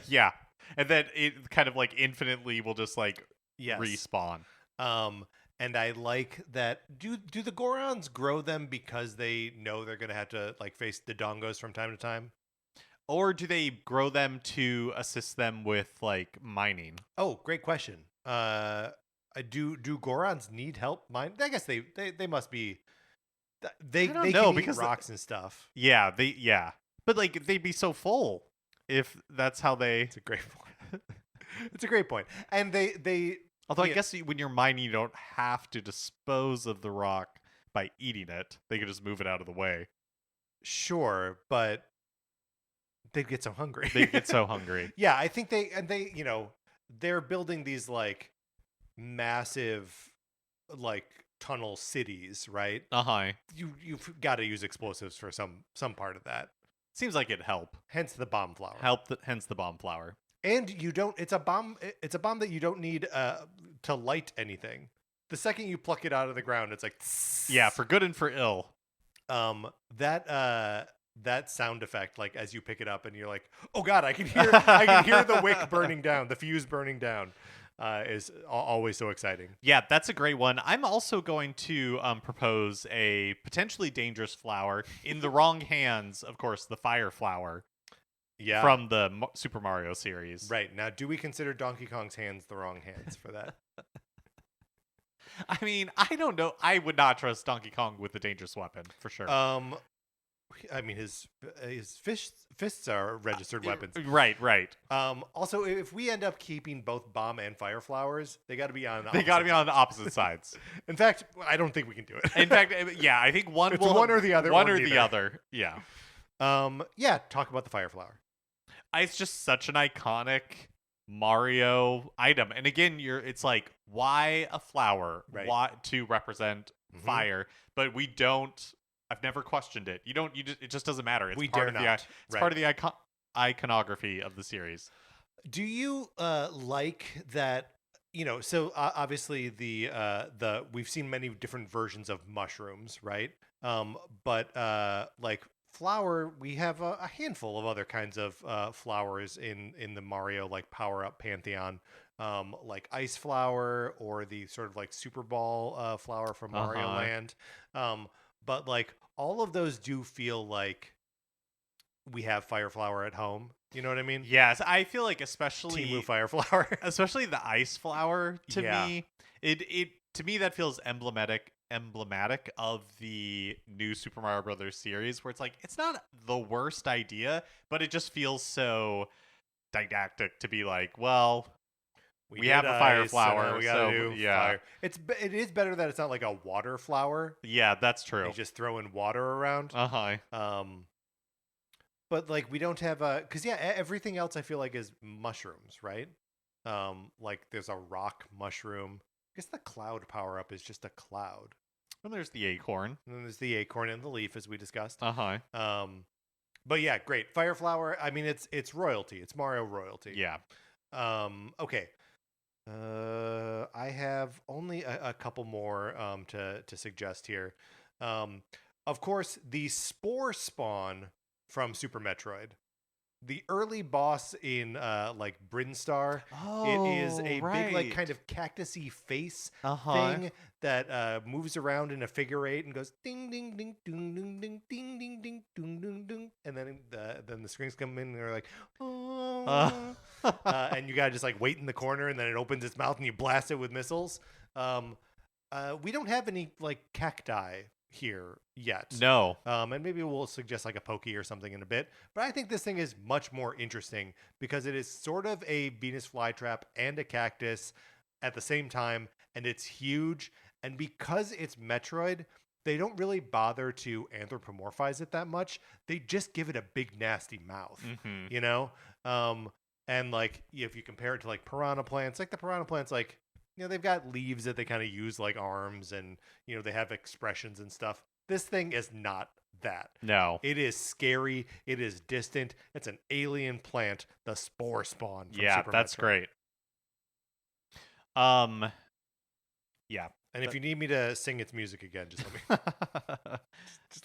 Yeah. And then it kind of like infinitely will just like respawn. And I like that. Do the Gorons grow them because they know they're going to have to like face the Dongos from time to time? Or do they grow them to assist them with like mining? Oh, great question. Do Gorons need help mine? I guess they must be. They can eat rocks and stuff. Yeah, but like they'd be so full if that's how they. It's a great point. It's a great point. And they. Although I guess when you're mining, you don't have to dispose of the rock by eating it. They can just move it out of the way. Sure, but they'd get so hungry. Yeah, I think they're building these like massive like tunnel cities, right? You've got to use explosives for some part of that. Seems like it'd help. Hence the bomb flower. Hence the bomb flower. And it's a bomb that you don't need to light anything. The second you pluck it out of the ground, it's like yeah, for good and for ill. That sound effect, like as you pick it up and you're like, oh god, I can hear the wick burning down, the fuse burning down, is always so exciting. Yeah, that's a great one. I'm also going to propose a potentially dangerous flower in the wrong hands. Of course, the fire flower. Yeah. from the Super Mario series. Right. Now, do we consider Donkey Kong's hands the wrong hands for that? I mean, I don't know. I would not trust Donkey Kong with a dangerous weapon for sure. I mean, his fists are registered weapons. Right. Also, if we end up keeping both bomb and fire flowers, they got to be on. They got to be on the opposite sides. In fact, I don't think we can do it. In fact, yeah, I think one it's will one or the other. One or the other. Yeah. Yeah. Talk about the fire flower. It's just such an iconic Mario item, and again, it's like, why a flower? Right. Why to represent fire? But we don't. I've never questioned it. You don't. It just doesn't matter. It's part of the iconography of the series. Do you like that? So obviously the we've seen many different versions of mushrooms, right? But like flower, we have a handful of other kinds of flowers in the Mario like power up pantheon. Like ice flower or the sort of like super ball flower from Mario Land. But like all of those do feel like we have fire flower at home. You know what I mean? Yes, I feel like especially Timu fire flower, especially the ice flower to me. It to me that feels emblematic of the new Super Mario Brothers series, where it's like it's not the worst idea, but it just feels so didactic to be like, well, we have a fire flower, we gotta so do yeah. fire. It is better that it's not like a water flower. Yeah, that's true. You just throw in water around. But like we don't have because everything else I feel like is mushrooms, right? Like there's a rock mushroom. I guess the cloud power up is just a cloud. And there's the acorn. And then there's the acorn and the leaf, as we discussed. But yeah, great fire flower. I mean, it's royalty. It's Mario royalty. Yeah. Okay. I have only a couple more to suggest here. Of course, the spore spawn from Super Metroid. The early boss in like Brinstar, it is a big like kind of cactusy face thing that moves around in a figure eight and goes ding ding ding ding ding ding ding ding ding ding ding ding, and then the strings come in and they're like, and you gotta just like wait in the corner, and then it opens its mouth and you blast it with missiles. We don't have any like cacti here yet. No. And maybe we'll suggest like a pokey or something in a bit. But I think this thing is much more interesting because it is sort of a Venus flytrap and a cactus at the same time, and it's huge. And because it's Metroid, they don't really bother to anthropomorphize it that much. They just give it a big nasty mouth, you know? And like if you compare it to like piranha plants, like the piranha plants, like they've got leaves that they kind of use like arms, and they have expressions and stuff. This thing is not that. No. It is scary. It is distant. It's an alien plant, the spore spawn from Super that's Metroid. Great. Yeah. And if you need me to sing its music again, just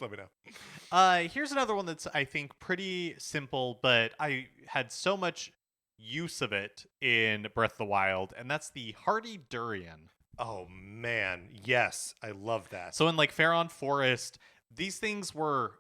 let me know. Here's another one that's I think pretty simple, but I had so much use of it in Breath of the Wild, and that's the hardy durian. Oh man, yes, I love that. So in like Faron Forest, these things were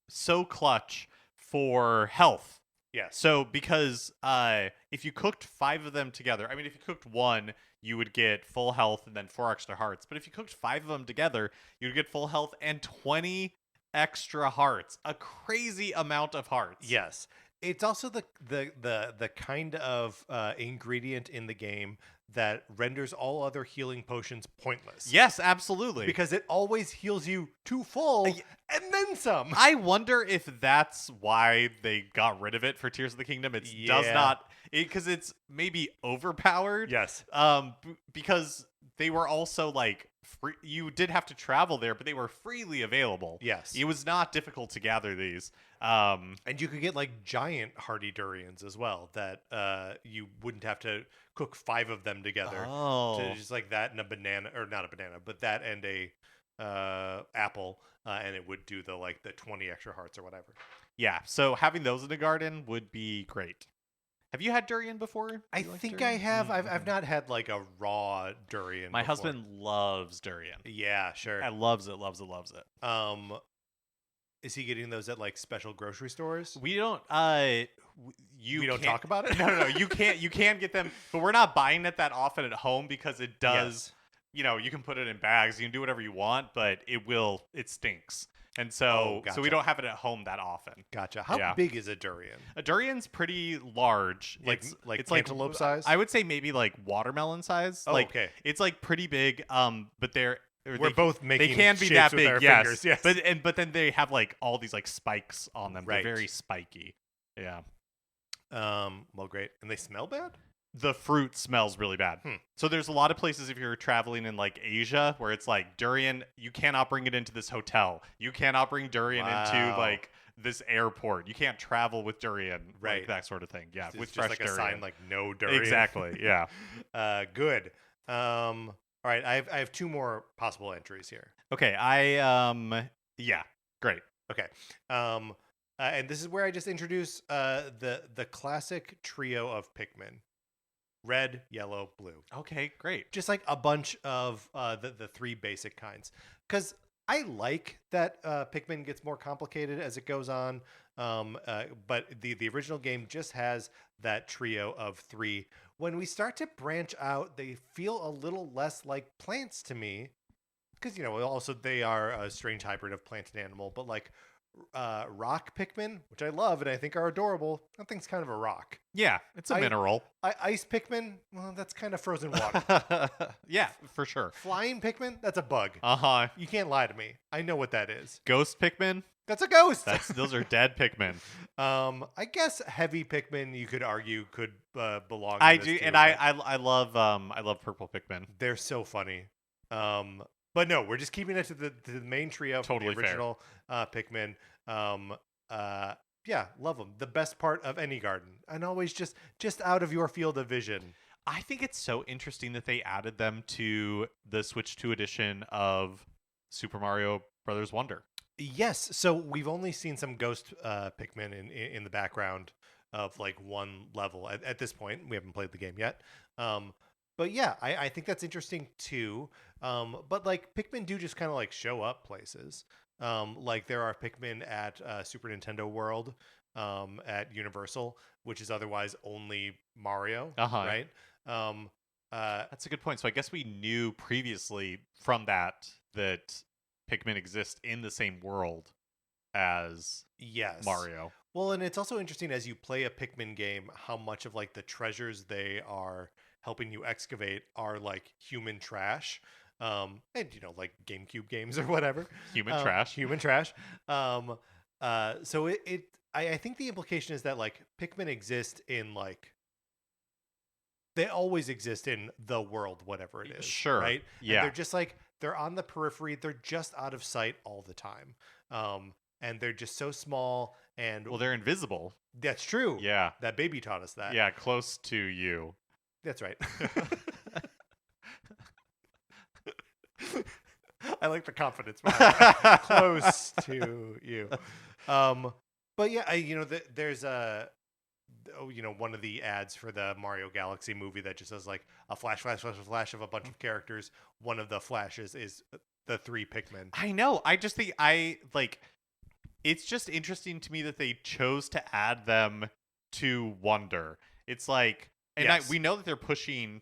so clutch for health. Yes. So because if you cooked 5 of them together, I mean, if you cooked one, you would get full health and then 4 extra hearts. But if you cooked 5 of them together, you would get full health and 20 extra hearts. A crazy amount of hearts. Yes. It's also the kind of ingredient in the game that renders all other healing potions pointless. Yes, absolutely. Because it always heals you to full and then some. I wonder if that's why they got rid of it for Tears of the Kingdom. It does not, because it's maybe overpowered. Yes. Because they were also like free. You did have to travel there, but they were freely available. Yes. It was not difficult to gather these. And you could get like giant hardy durians as well that you wouldn't have to cook 5 of them together. Oh. So just like that and a banana, or not a banana, but that and a apple, and it would do the 20 extra hearts or whatever. Yeah. So having those in the garden would be great. Have you had durian before? I think I have. I've not had like a raw durian. My before. husband loves durian. Yeah, sure. I loves it. Is he getting those at like special grocery stores? We don't. You We don't can't- talk about it? No. You can't. You can get them, but we're not buying it that often at home because it does. Yes. You can put it in bags. You can do whatever you want, but it stinks. And Oh, so gotcha. we don't have it at home that often. Gotcha. How Yeah. big is a durian? A durian's pretty large. Like it's cantaloupe size? I would say maybe like watermelon size. Oh, like okay. it's like pretty big. But We're both making they can be shapes that with big. our Yes. fingers, yes. But then they have like all these like spikes on them. Right. They're very spiky. Yeah. Well, great. And they smell bad? The fruit smells really bad. So there's a lot of places if you're traveling in like Asia where it's like durian, you cannot bring it into this hotel. You cannot bring durian into Wow. like this airport. You can't travel with durian, Right. like that sort of thing. Yeah, It's with just fresh like durian. a sign like no durian. Exactly. Yeah. Good. All right. I have two more possible entries here. Okay. Yeah. Great. Okay. And this is where I just introduce the classic trio of Pikmin: red, yellow, blue. Okay. Great. Just like a bunch of the three basic kinds. Because I like that Pikmin gets more complicated as it goes on. But the original game just has that trio of three. When we start to branch out, they feel a little less like plants to me. Because, also they are a strange hybrid of plant and animal. But like rock Pikmin, which I love and I think are adorable, that thing's kind of a rock. Yeah. It's a mineral. Ice Pikmin, well, that's kind of frozen water. Yeah, for sure. Flying Pikmin, that's a bug. Uh-huh. You can't lie to me. I know what that is. Ghost Pikmin? That's a ghost. Those are dead Pikmin. I guess heavy Pikmin, you could argue, could belong. I in this do, too, and but I love purple Pikmin. they're so funny. But no, we're just keeping it to the main trio from Totally the fair. original Pikmin. Yeah, love them. The best part of any garden, and always just out of your field of vision. I think it's so interesting that they added them to the Switch 2 edition of Super Mario Brothers Wonder. Yes, so we've only seen some ghost Pikmin in the background of like one level at this point. We haven't played the game yet. But yeah, I think that's interesting too. But like Pikmin do just kind of like show up places. Like there are Pikmin at Super Nintendo World at Universal, which is otherwise only Mario, right? That's a good point. So I guess we knew previously from that Pikmin exist in the same world as Yes. Mario. Well, and it's also interesting as you play a Pikmin game, how much of like the treasures they are helping you excavate are like human trash. And like GameCube games or whatever. Human trash. Human trash. So I think the implication is that like Pikmin exist in like they always exist in the world, whatever it is. Sure. Right? Yeah. And they're just like they're on the periphery, they're just out of sight all the time. And they're just so small and Well, they're invisible. that's true. Yeah. That baby taught us that. Yeah, close to you. That's right. I like the confidence behind that. Close to you. But yeah, there's one of the ads for the Mario Galaxy movie that just says like a flash of a bunch of characters. One of the flashes is the three Pikmin. I know. I just think it's just interesting to me that they chose to add them to Wonder. It's like, and Yes. we know that they're pushing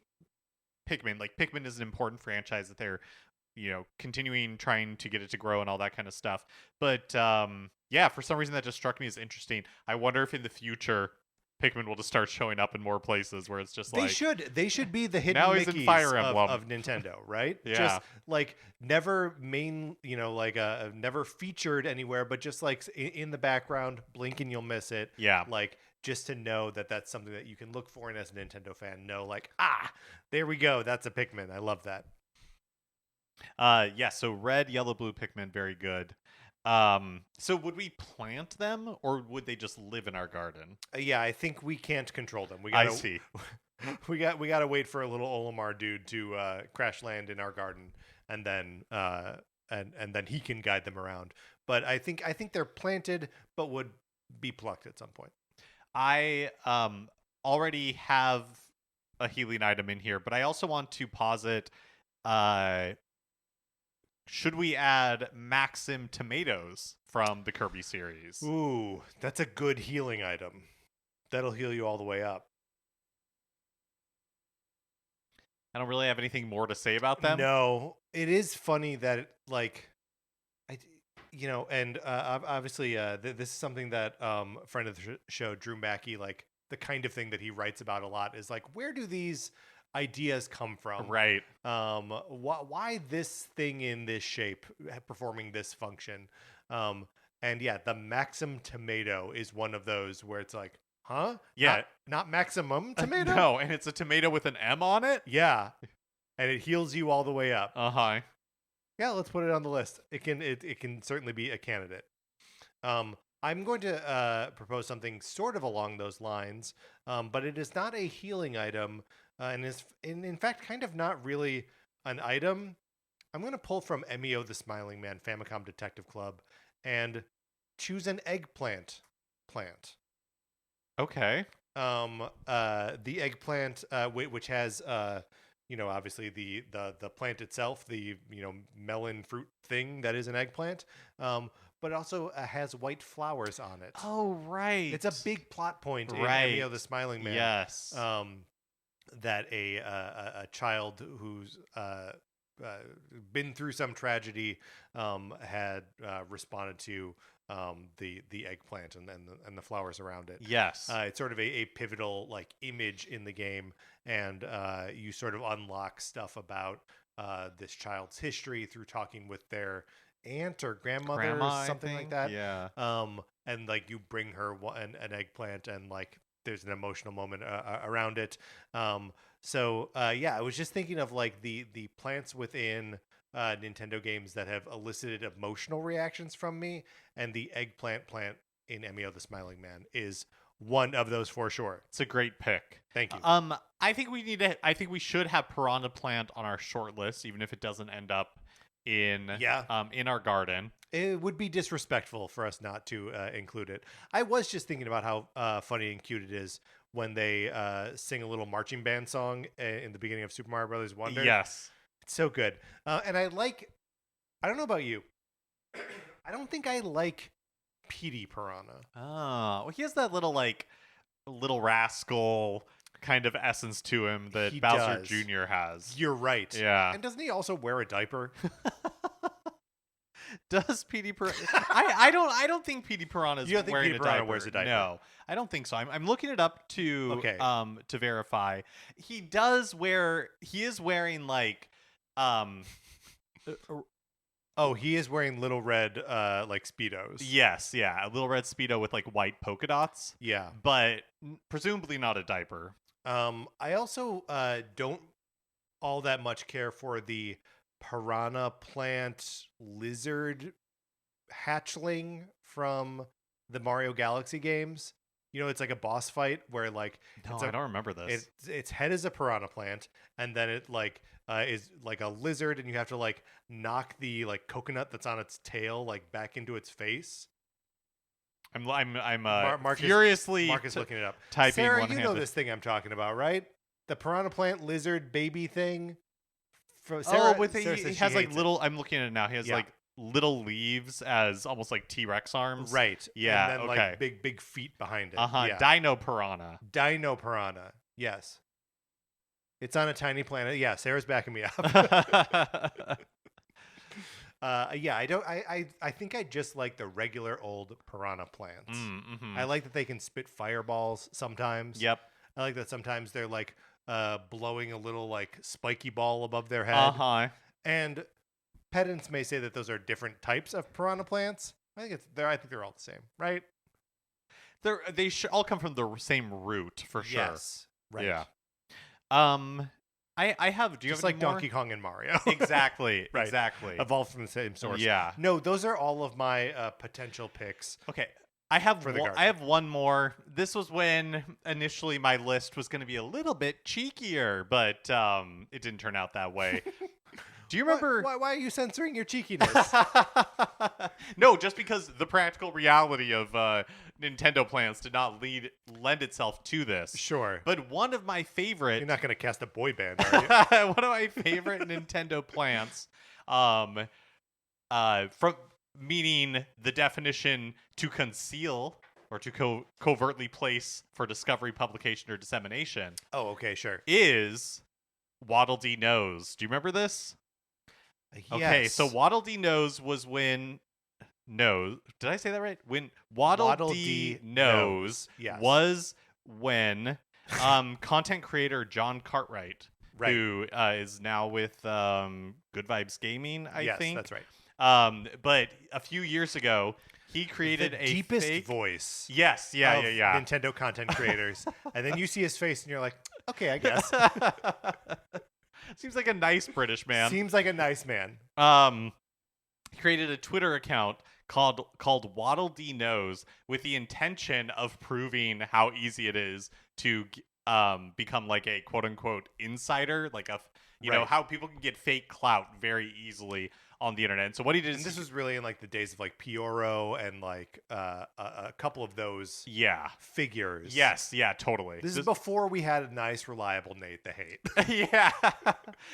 Pikmin. Like Pikmin is an important franchise that they're, continuing trying to get it to grow and all that kind of stuff. But yeah, for some reason that just struck me as interesting. I wonder if in the future Pikmin will just start showing up in more places where it's just They like should be the hidden Now he's in Mickeys Fire Emblem. of Nintendo, right? Yeah. Just like never never featured anywhere, but just like in the background, blink and you'll miss it. Yeah. Like just to know that that's something that you can look for, and as a Nintendo fan, know like there we go, that's a Pikmin. I love that. Yeah, so red, yellow, blue Pikmin, very good. So would we plant them or would they just live in our garden? Yeah, I think we can't control them. I see. We got to wait for a little Olimar dude to crash land in our garden, and then and then he can guide them around. But I think they're planted, but would be plucked at some point. I already have a healing item in here, but I also want to posit should we add Maxim tomatoes from the Kirby series? Ooh, that's a good healing item. That'll heal you all the way up. I don't really have anything more to say about them. No, it is funny that and obviously this is something that friend of the show Drew Mackey, like the kind of thing that he writes about a lot is like, where do these ideas come from? Right. Why this thing in this shape performing this function? And yeah, the Maxim tomato is one of those where it's like, huh? Yeah. Not maximum tomato? No, and it's a tomato with an M on it? Yeah. And it heals you all the way up. Uh-huh. Yeah, let's put it on the list. It can certainly be a candidate. I'm going to propose something sort of along those lines, but it is not a healing item, and is in fact kind of not really an item. I'm going to pull from Emio the Smiling Man Famicom Detective Club and choose an eggplant plant. Okay. The eggplant, which has obviously the plant itself, the melon fruit thing that is an eggplant, but it also has white flowers on it. Oh, right. It's a big plot point in Right. Emio the Smiling Man. Yes. That a child who's been through some tragedy had responded to the eggplant and the flowers around it. Yes. It's sort of a pivotal like image in the game, and you sort of unlock stuff about this child's history through talking with their aunt or grandmother Grandma, or something like that. Yeah. And like you bring her an eggplant, and like there's an emotional moment around it. So I was just thinking of like the plants within Nintendo games that have elicited emotional reactions from me, and the eggplant plant in Emio the Smiling Man is one of those for sure. It's a great pick. Thank you. I think we should have Piranha Plant on our short list, even if it doesn't end up in our garden. It would be disrespectful for us not to include it. I was just thinking about how funny and cute it is when they sing a little marching band song in the beginning of Super Mario Brothers Wonder. Yes. It's so good. And I don't know about you, I don't think I like Petey Piranha. Oh, well, he has that little rascal kind of essence to him that He Bowser does. Jr. has. You're right. Yeah. And doesn't he also wear a diaper? Does Petey Piranha? I don't think Petey Piranha is You don't think wearing Petey a Piranha diaper. wears a diaper? No, I don't think so. I'm looking it up to verify. He does wear. He is wearing like Oh, he is wearing little red like Speedos. yes, yeah, a little red Speedo with like white polka dots, Yeah. but presumably not a diaper. I also don't all that much care for the piranha plant lizard hatchling from the Mario Galaxy games. You know, it's like a boss fight where like No, I don't remember this. its head is a piranha plant, and then it like is like a lizard, and you have to like knock the like coconut that's on its tail like back into its face. I'm Marcus- furiously Marcus looking it up. typing Sarah, you one-handed. know this thing I'm talking about, right? The piranha plant lizard baby thing. Sarah Sarah he says has she like hates it. little. I'm looking at it now. He has Yeah. like little leaves as almost like T-Rex arms. Right. Yeah, And then okay. like big feet behind it. Yeah. Dino Piranha. Dino piranha. Yes. It's on a tiny planet. Yeah, Sarah's backing me up. I think I just like the regular old piranha plants. Mm-hmm. I like that they can spit fireballs sometimes. Yep. I like that sometimes they're like blowing a little like spiky ball above their head. Uh-huh. And pedants may say that those are different types of piranha plants. I think they're all the same, right? They should all come from the same root for sure. Yes. Right. Yeah. I have. Do you Just have like any more? Donkey Kong and Mario. Exactly. Right. Exactly. Evolved from the same source. Yeah. No, those are all of my potential picks. Okay. I have For the garden. I have one more. This was when initially my list was going to be a little bit cheekier, but it didn't turn out that way. Do you remember? Why are you censoring your cheekiness? No, just because the practical reality of Nintendo plans did not lend itself to this. Sure. But one of my favorite You're not going to cast a boy band, are you? one of my favorite Nintendo plants from meaning the definition to conceal or to covertly place for discovery, publication, or dissemination Oh, okay, sure. is Waddle Dee knows. Do you remember this? Okay, so Yes. Waddle Dee knows was when did I say that right? When Waddle Waddle Dee Dee knows yes. was when content creator John Cartwright, Right. who is now with Good Vibes Gaming, I Yes, think. that's right. But a few years ago, he created The a deepest fake voice. Yes, yeah, of yeah, yeah. Nintendo content creators, and then you see his face, and you're like, okay, I guess. Seems like a nice British man. Seems like a nice man. He created a Twitter account called Waddle Dee Knows with the intention of proving how easy it is to become like a quote unquote insider, like you know how people can get fake clout very easily on the internet. And so what he did is, and this was really in like the days of like Pioro and like a couple of those figures. Yes, yeah, totally. This is before we had a nice, reliable Nate the Hate. Yeah.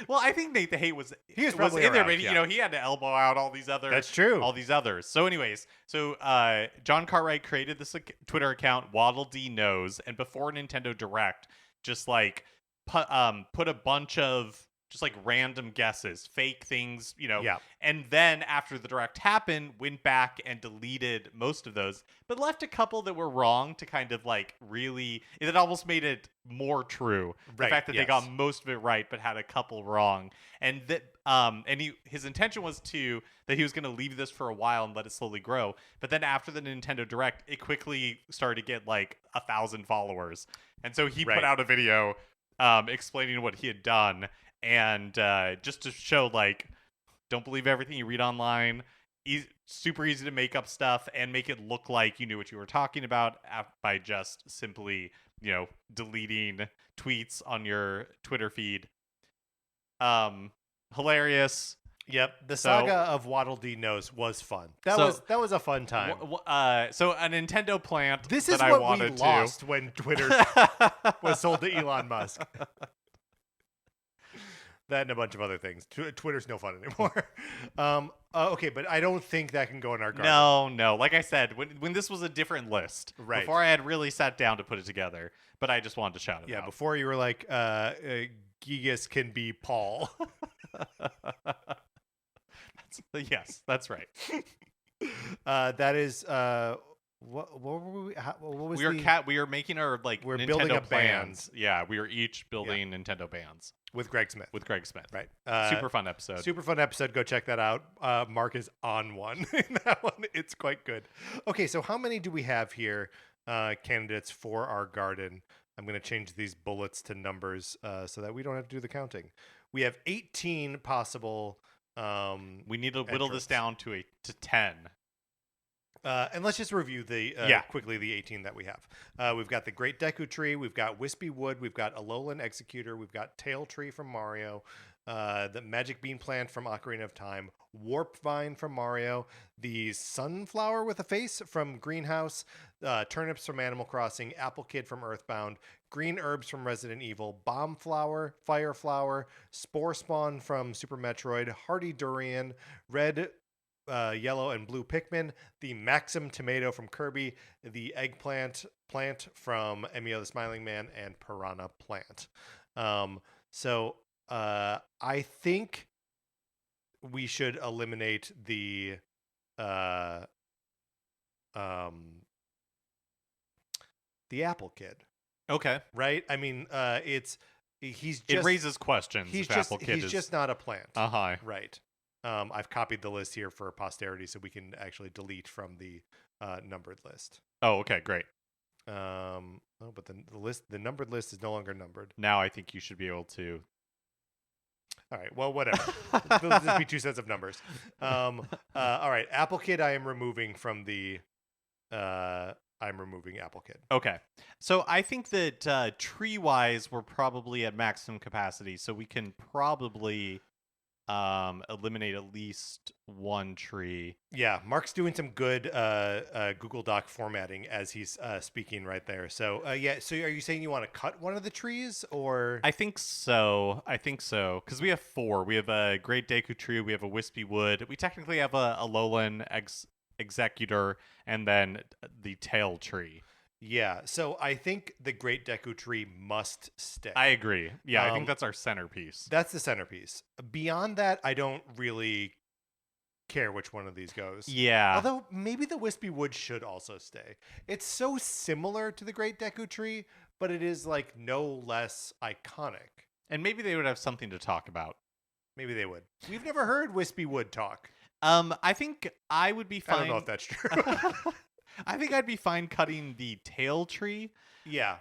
Well, I think Nate the Hate was probably in there, around, but you know, he had to elbow out all these other. That's true. All these others. So, anyways, John Cartwright created this Twitter account, Waddle Dee Knows, and before Nintendo Direct, just like put a bunch of just like random guesses, fake things, you know. Yeah. And then after the Direct happened, went back and deleted most of those, but left a couple that were wrong to kind of like really, it almost made it more true. The fact that they got most of it right, but had a couple wrong. And that, his intention was that he was going to leave this for a while and let it slowly grow. But then after the Nintendo Direct, it quickly started to get like 1,000 followers. And so he put out a video explaining what he had done. And just to show, like, don't believe everything you read online. Super easy to make up stuff and make it look like you knew what you were talking about by just simply, you know, deleting tweets on your Twitter feed. Hilarious. Yep, the saga of Waddle Dee Knows was fun. That was a fun time. So a Nintendo plant. This is that what I wanted we to. lost when Twitter was sold to Elon Musk. That and a bunch of other things. Twitter's no fun anymore. Okay, but I don't think that can go in our garden. No. Like I said, when this was a different list, before I had really sat down to put it together, but I just wanted to shout it out. Yeah, before you were like, Gigas can be Paul. Yes, that's right. That is what were we? What was we are making our we're Nintendo building a plans. Yeah, we are each building Nintendo bands with Greg Smith. Right. Super fun episode. Go check that out. Mark is on one in that one. It's quite good. Okay, so how many do we have here? Candidates for our garden. I'm going to change these bullets to numbers so that we don't have to do the counting. We have 18 possible. We need to whittle this down to 10. And let's just review quickly the 18 that we have. We've got the Great Deku Tree, we've got Wispy Wood, we've got Alolan Executor, we've got Tail Tree from Mario, the Magic Bean Plant from Ocarina of Time, Warp Vine from Mario, the Sunflower with a Face from Greenhouse, Turnips from Animal Crossing, Apple Kid from Earthbound, Green Herbs from Resident Evil, Bomb Flower, Fire Flower, Spore Spawn from Super Metroid, Hardy Durian, Red, Yellow and Blue Pikmin, the Maxim Tomato from Kirby, the Eggplant Plant from Emio the Smiling Man, and Piranha Plant. So I think we should eliminate the Apple Kid. Okay. Right? I mean, it raises questions. He's just not a plant. Right. I've copied the list here for posterity so we can actually delete from the numbered list. Oh, okay, great. But the numbered list is no longer numbered. Now I think you should be able to. All right, well, whatever. There'll just be two sets of numbers. All right, Apple Kid I am removing from the... I'm removing Apple Kid. Okay. So I think that tree-wise, we're probably at maximum capacity, so we can probably eliminate at least one tree. Yeah, Mark's doing some good Google Doc formatting as he's speaking right there. So yeah, so are you saying you want to cut one of the trees, or I think so. Because we have 4. We have a Great Deku Tree. We have a Wispy Wood. We technically have a Lowland Executor, and then the Tail Tree. yeah? So I think the Great Deku Tree must stay. I agree. Yeah, I think Um, that's our centerpiece. That's the centerpiece. Beyond that, I don't really care which one of these goes. Yeah. Although maybe the Wispy Wood should also stay. It's so similar to the Great Deku Tree, but it is like no less iconic. And maybe they would have something to talk about. Maybe they would. We've never heard Wispy Wood talk. I think I would be fine. I don't know if that's true. I think I'd be fine cutting the Tail Tree. Yeah.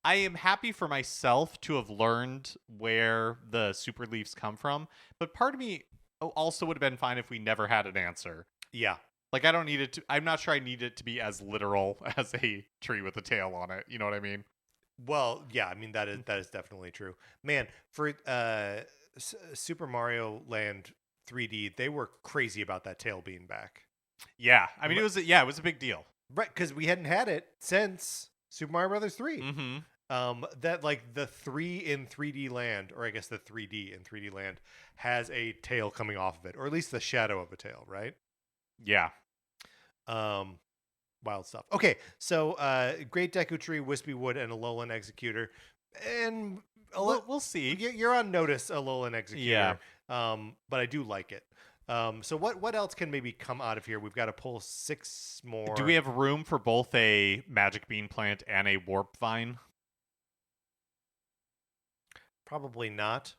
I am happy for myself to have learned where the super leaves come from, but part of me also would have been fine if we never had an answer. Yeah. Like, I don't need it to, I'm not sure I need it to be as literal as a tree with a tail on it. You know what I mean? Well, yeah, I mean that is definitely true. Man, for Super Mario Land 3D, they were crazy about that tail being back. Yeah. I mean, it was a big deal. Right, cuz we hadn't had it since Super Mario Brothers 3. Mm-hmm. That like the 3 in 3D Land, or I guess the 3D in 3D Land, has a tail coming off of it, or at least the shadow of a tail, right? Yeah. Wild stuff. Okay, so Great Deku Tree, Wispy Wood, and Alolan Executor, and We'll see. you're on notice, Alolan Executor. Yeah. But I do like it. So what else can maybe come out of here? We've got to pull 6 more. Do we have room for both a magic bean plant and a warp vine? Probably not.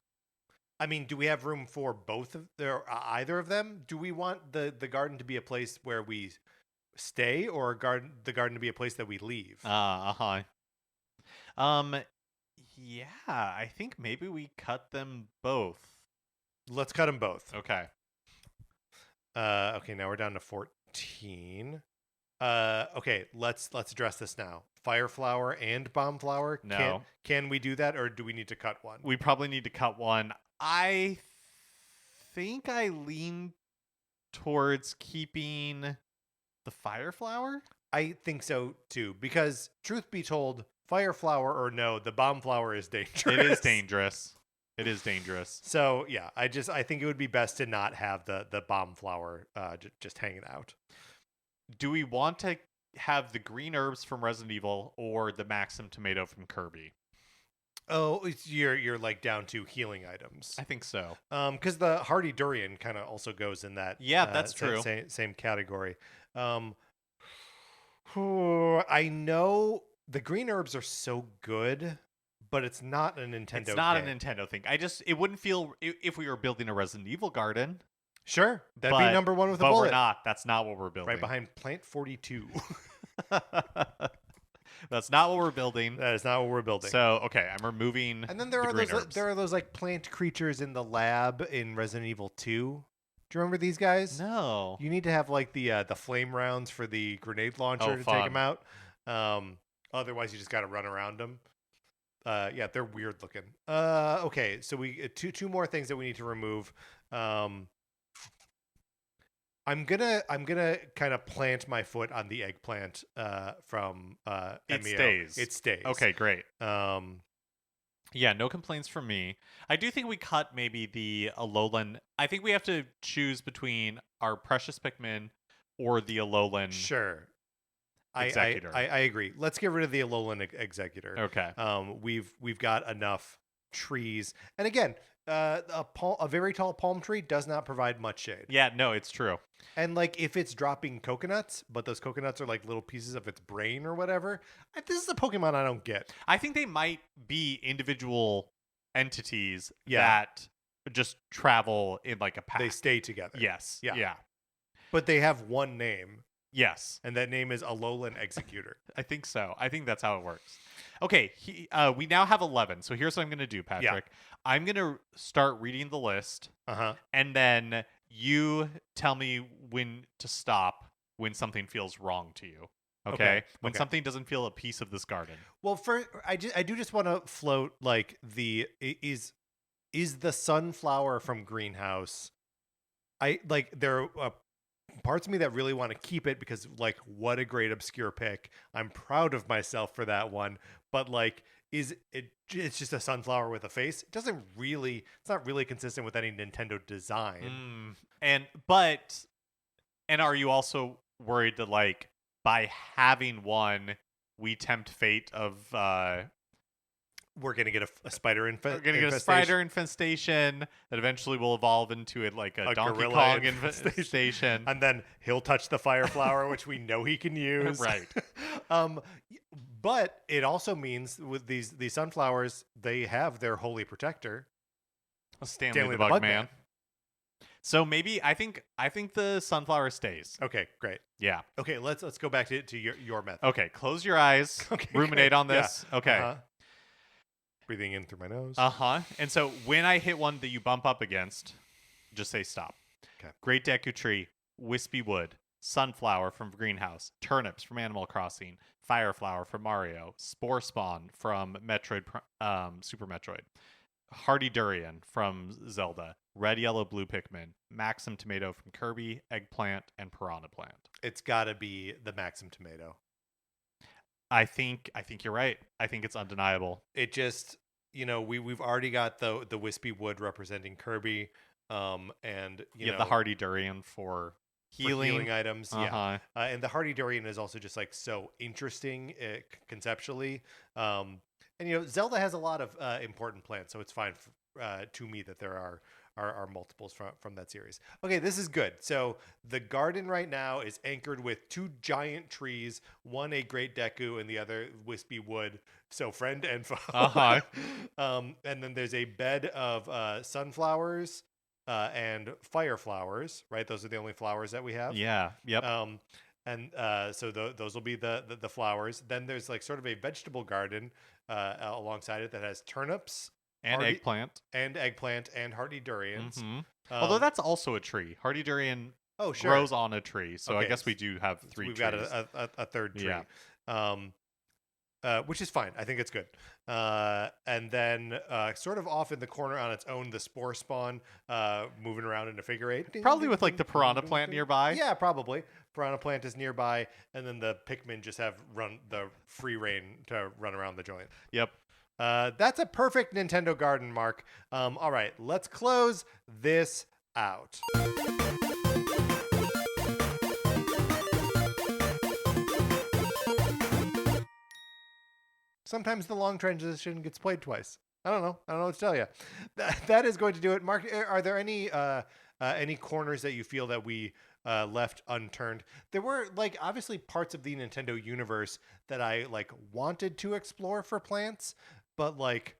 I mean, do we have room for both of either of them? Do we want the garden to be a place where we stay, or the garden to be a place that we leave? Uh-huh. Yeah, I think maybe we cut them both. Let's cut them both. Okay. Okay, now we're down to 14. Okay, let's address this now. Fire flower and bomb flower. No. Can we do that, or do we need to cut one? We probably need to cut one. I think I lean towards keeping the fire flower. I think so too, because truth be told, fire flower or no, the bomb flower is dangerous. It is dangerous. It is dangerous. So yeah, I think it would be best to not have the bomb flower just hanging out. Do we want to have the green herbs from Resident Evil or the Maxim tomato from Kirby? Oh, you're like down to healing items. I think so. Because the hardy durian kind of also goes in that. Yeah, that's true. Same category. I know the green herbs are so good, but it's not a Nintendo. It's not game. a Nintendo thing. It wouldn't feel if we were building a Resident Evil garden. Sure, that'd be number 1 with a bullet. But we're not. That's not what we're building. Right behind Plant 42. That's not what we're building. That is not what we're building. So okay, I'm removing. And then there are those like plant creatures in the lab in Resident Evil 2. Do you remember these guys? No. You need to have like the flame rounds for the grenade launcher to take them out. Otherwise, you just got to run around them. Yeah, they're weird looking. Okay, so we two more things that we need to remove. I'm gonna kind of plant my foot on the eggplant from It MEO. stays. It stays. Okay, great. Yeah, no complaints from me. I do think we cut maybe the Alolan. I think we have to choose between our precious Pikmin or the Alolan. Sure. Executor. I agree. Let's get rid of the Alolan Executor. Okay. We've got enough trees, and again, a very tall palm tree does not provide much shade. Yeah, no, it's true. And like if it's dropping coconuts, but those coconuts are like little pieces of its brain or whatever, this is a Pokemon I don't get. I think they might be individual entities Yeah. that just travel in like a pack. They stay together. Yes. Yeah. Yeah. But they have one name, Yes. and that name is Alolan Executor. I think so. I think that's how it works. Okay, we now have 11. So here's what I'm going to do, Patrick. I'm going to start reading the list, and then you tell me when to stop when something feels wrong to you. Okay? When something doesn't feel a piece of this garden. Well, I do just want to float like is is the sunflower from Greenhouse. I like there are parts of me that really want to keep it because like what a great obscure pick. I'm proud of myself for that one. But like it's just a sunflower with a face. It's not really consistent with any Nintendo design. And are you also worried that like by having one we tempt fate of we're gonna get a spider we're gonna get a spider infestation that eventually will evolve into like a Donkey Kong infestation, and then he'll touch the fire flower, which we know he can use. Right. But it also means with these sunflowers, they have their holy protector, Stanley the Bugman. So maybe I think the sunflower stays. Okay, great. Yeah. Okay, let's go back to your method. Okay, close your eyes. Okay, ruminate great. on this. Yeah. Okay. Breathing in through my nose. And so when I hit one that you bump up against, just say stop. Okay. Great Deku Tree, Wispy Wood, Sunflower from Greenhouse, Turnips from Animal Crossing, Fireflower from Mario, Spore Spawn from Metroid, Super Metroid, Hardy Durian from Zelda, Red, Yellow, Blue Pikmin, Maxim Tomato from Kirby, Eggplant, and Piranha Plant. It's got to be the Maxim Tomato. I think you're right. I think it's undeniable. It just, we've already got the Wispy Wood representing Kirby, and you have the Hardy Durian for healing items. Yeah, and the Hardy Durian is also just like so interesting conceptually. And Zelda has a lot of important plants, so it's fine to me that there are multiples from that series. Okay, this is good. So the garden right now is anchored with two giant trees, one a Great Deku and the other Wispy Wood. So friend and foe. And then there's a bed of sunflowers and fire flowers, right? Those are the only flowers that we have. Yeah. Yep. And so those will be the flowers. Then there's like sort of a vegetable garden alongside it that has turnips. And eggplant. And hardy durians. Mm-hmm. Although that's also a tree. Hardy durian grows on a tree. So I guess we do have three trees. We've got a third tree. Yeah. Which is fine. I think it's good. And then sort of off in the corner on its own, the spore spawn moving around in a figure eight. Probably with like the piranha plant nearby. Yeah, probably. Piranha plant is nearby. And then the Pikmin just have the free reign to run around the joint. Yep. That's a perfect Nintendo garden, Mark. All right, let's close this out. Sometimes the long transition gets played twice. I don't know what to tell you. That is going to do it. Mark, are there any corners that you feel that we left unturned? There were like obviously parts of the Nintendo universe that I like wanted to explore for plants, but like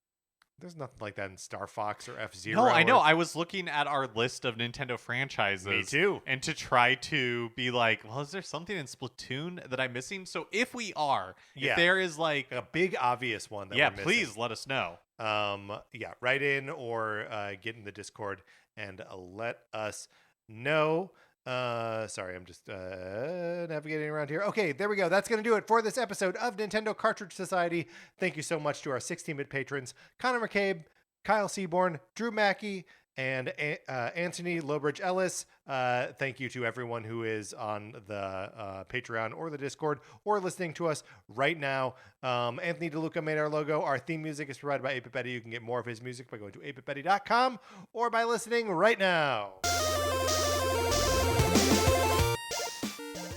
there's nothing like that in Star Fox or F-Zero. No, I know. I was looking at our list of Nintendo franchises. Me too. And to try to be like, well, is there something in Splatoon that I'm missing? So if we are, if there is like a big obvious one that we're missing, please let us know. Write in or get in the Discord and let us know. Sorry, I'm just navigating around here. Okay, there we go. That's going to do it for this episode of Nintendo Cartridge Society. Thank you so much to our 16-bit patrons, Connor McCabe, Kyle Seaborn, Drew Mackey, and Anthony Lowbridge Ellis. Thank you to everyone who is on the Patreon or the Discord or listening to us right now. Anthony DeLuca made our logo. Our theme music is provided by 8-Bit Betty. You can get more of his music by going to 8bitbetty.com or by listening right now.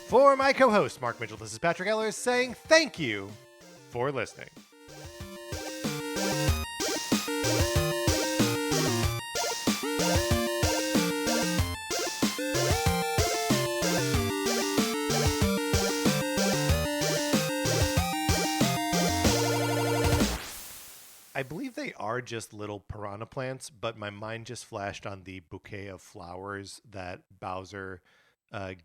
For my co-host, Mark Mitchell, this is Patrick Ellers saying thank you for listening. I believe they are just little piranha plants, but my mind just flashed on the bouquet of flowers that Bowser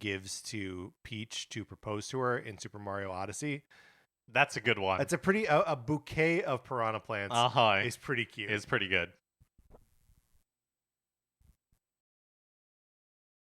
gives to Peach to propose to her in Super Mario Odyssey. That's a good one. That's a pretty a bouquet of piranha plants. Is pretty cute. It's pretty good.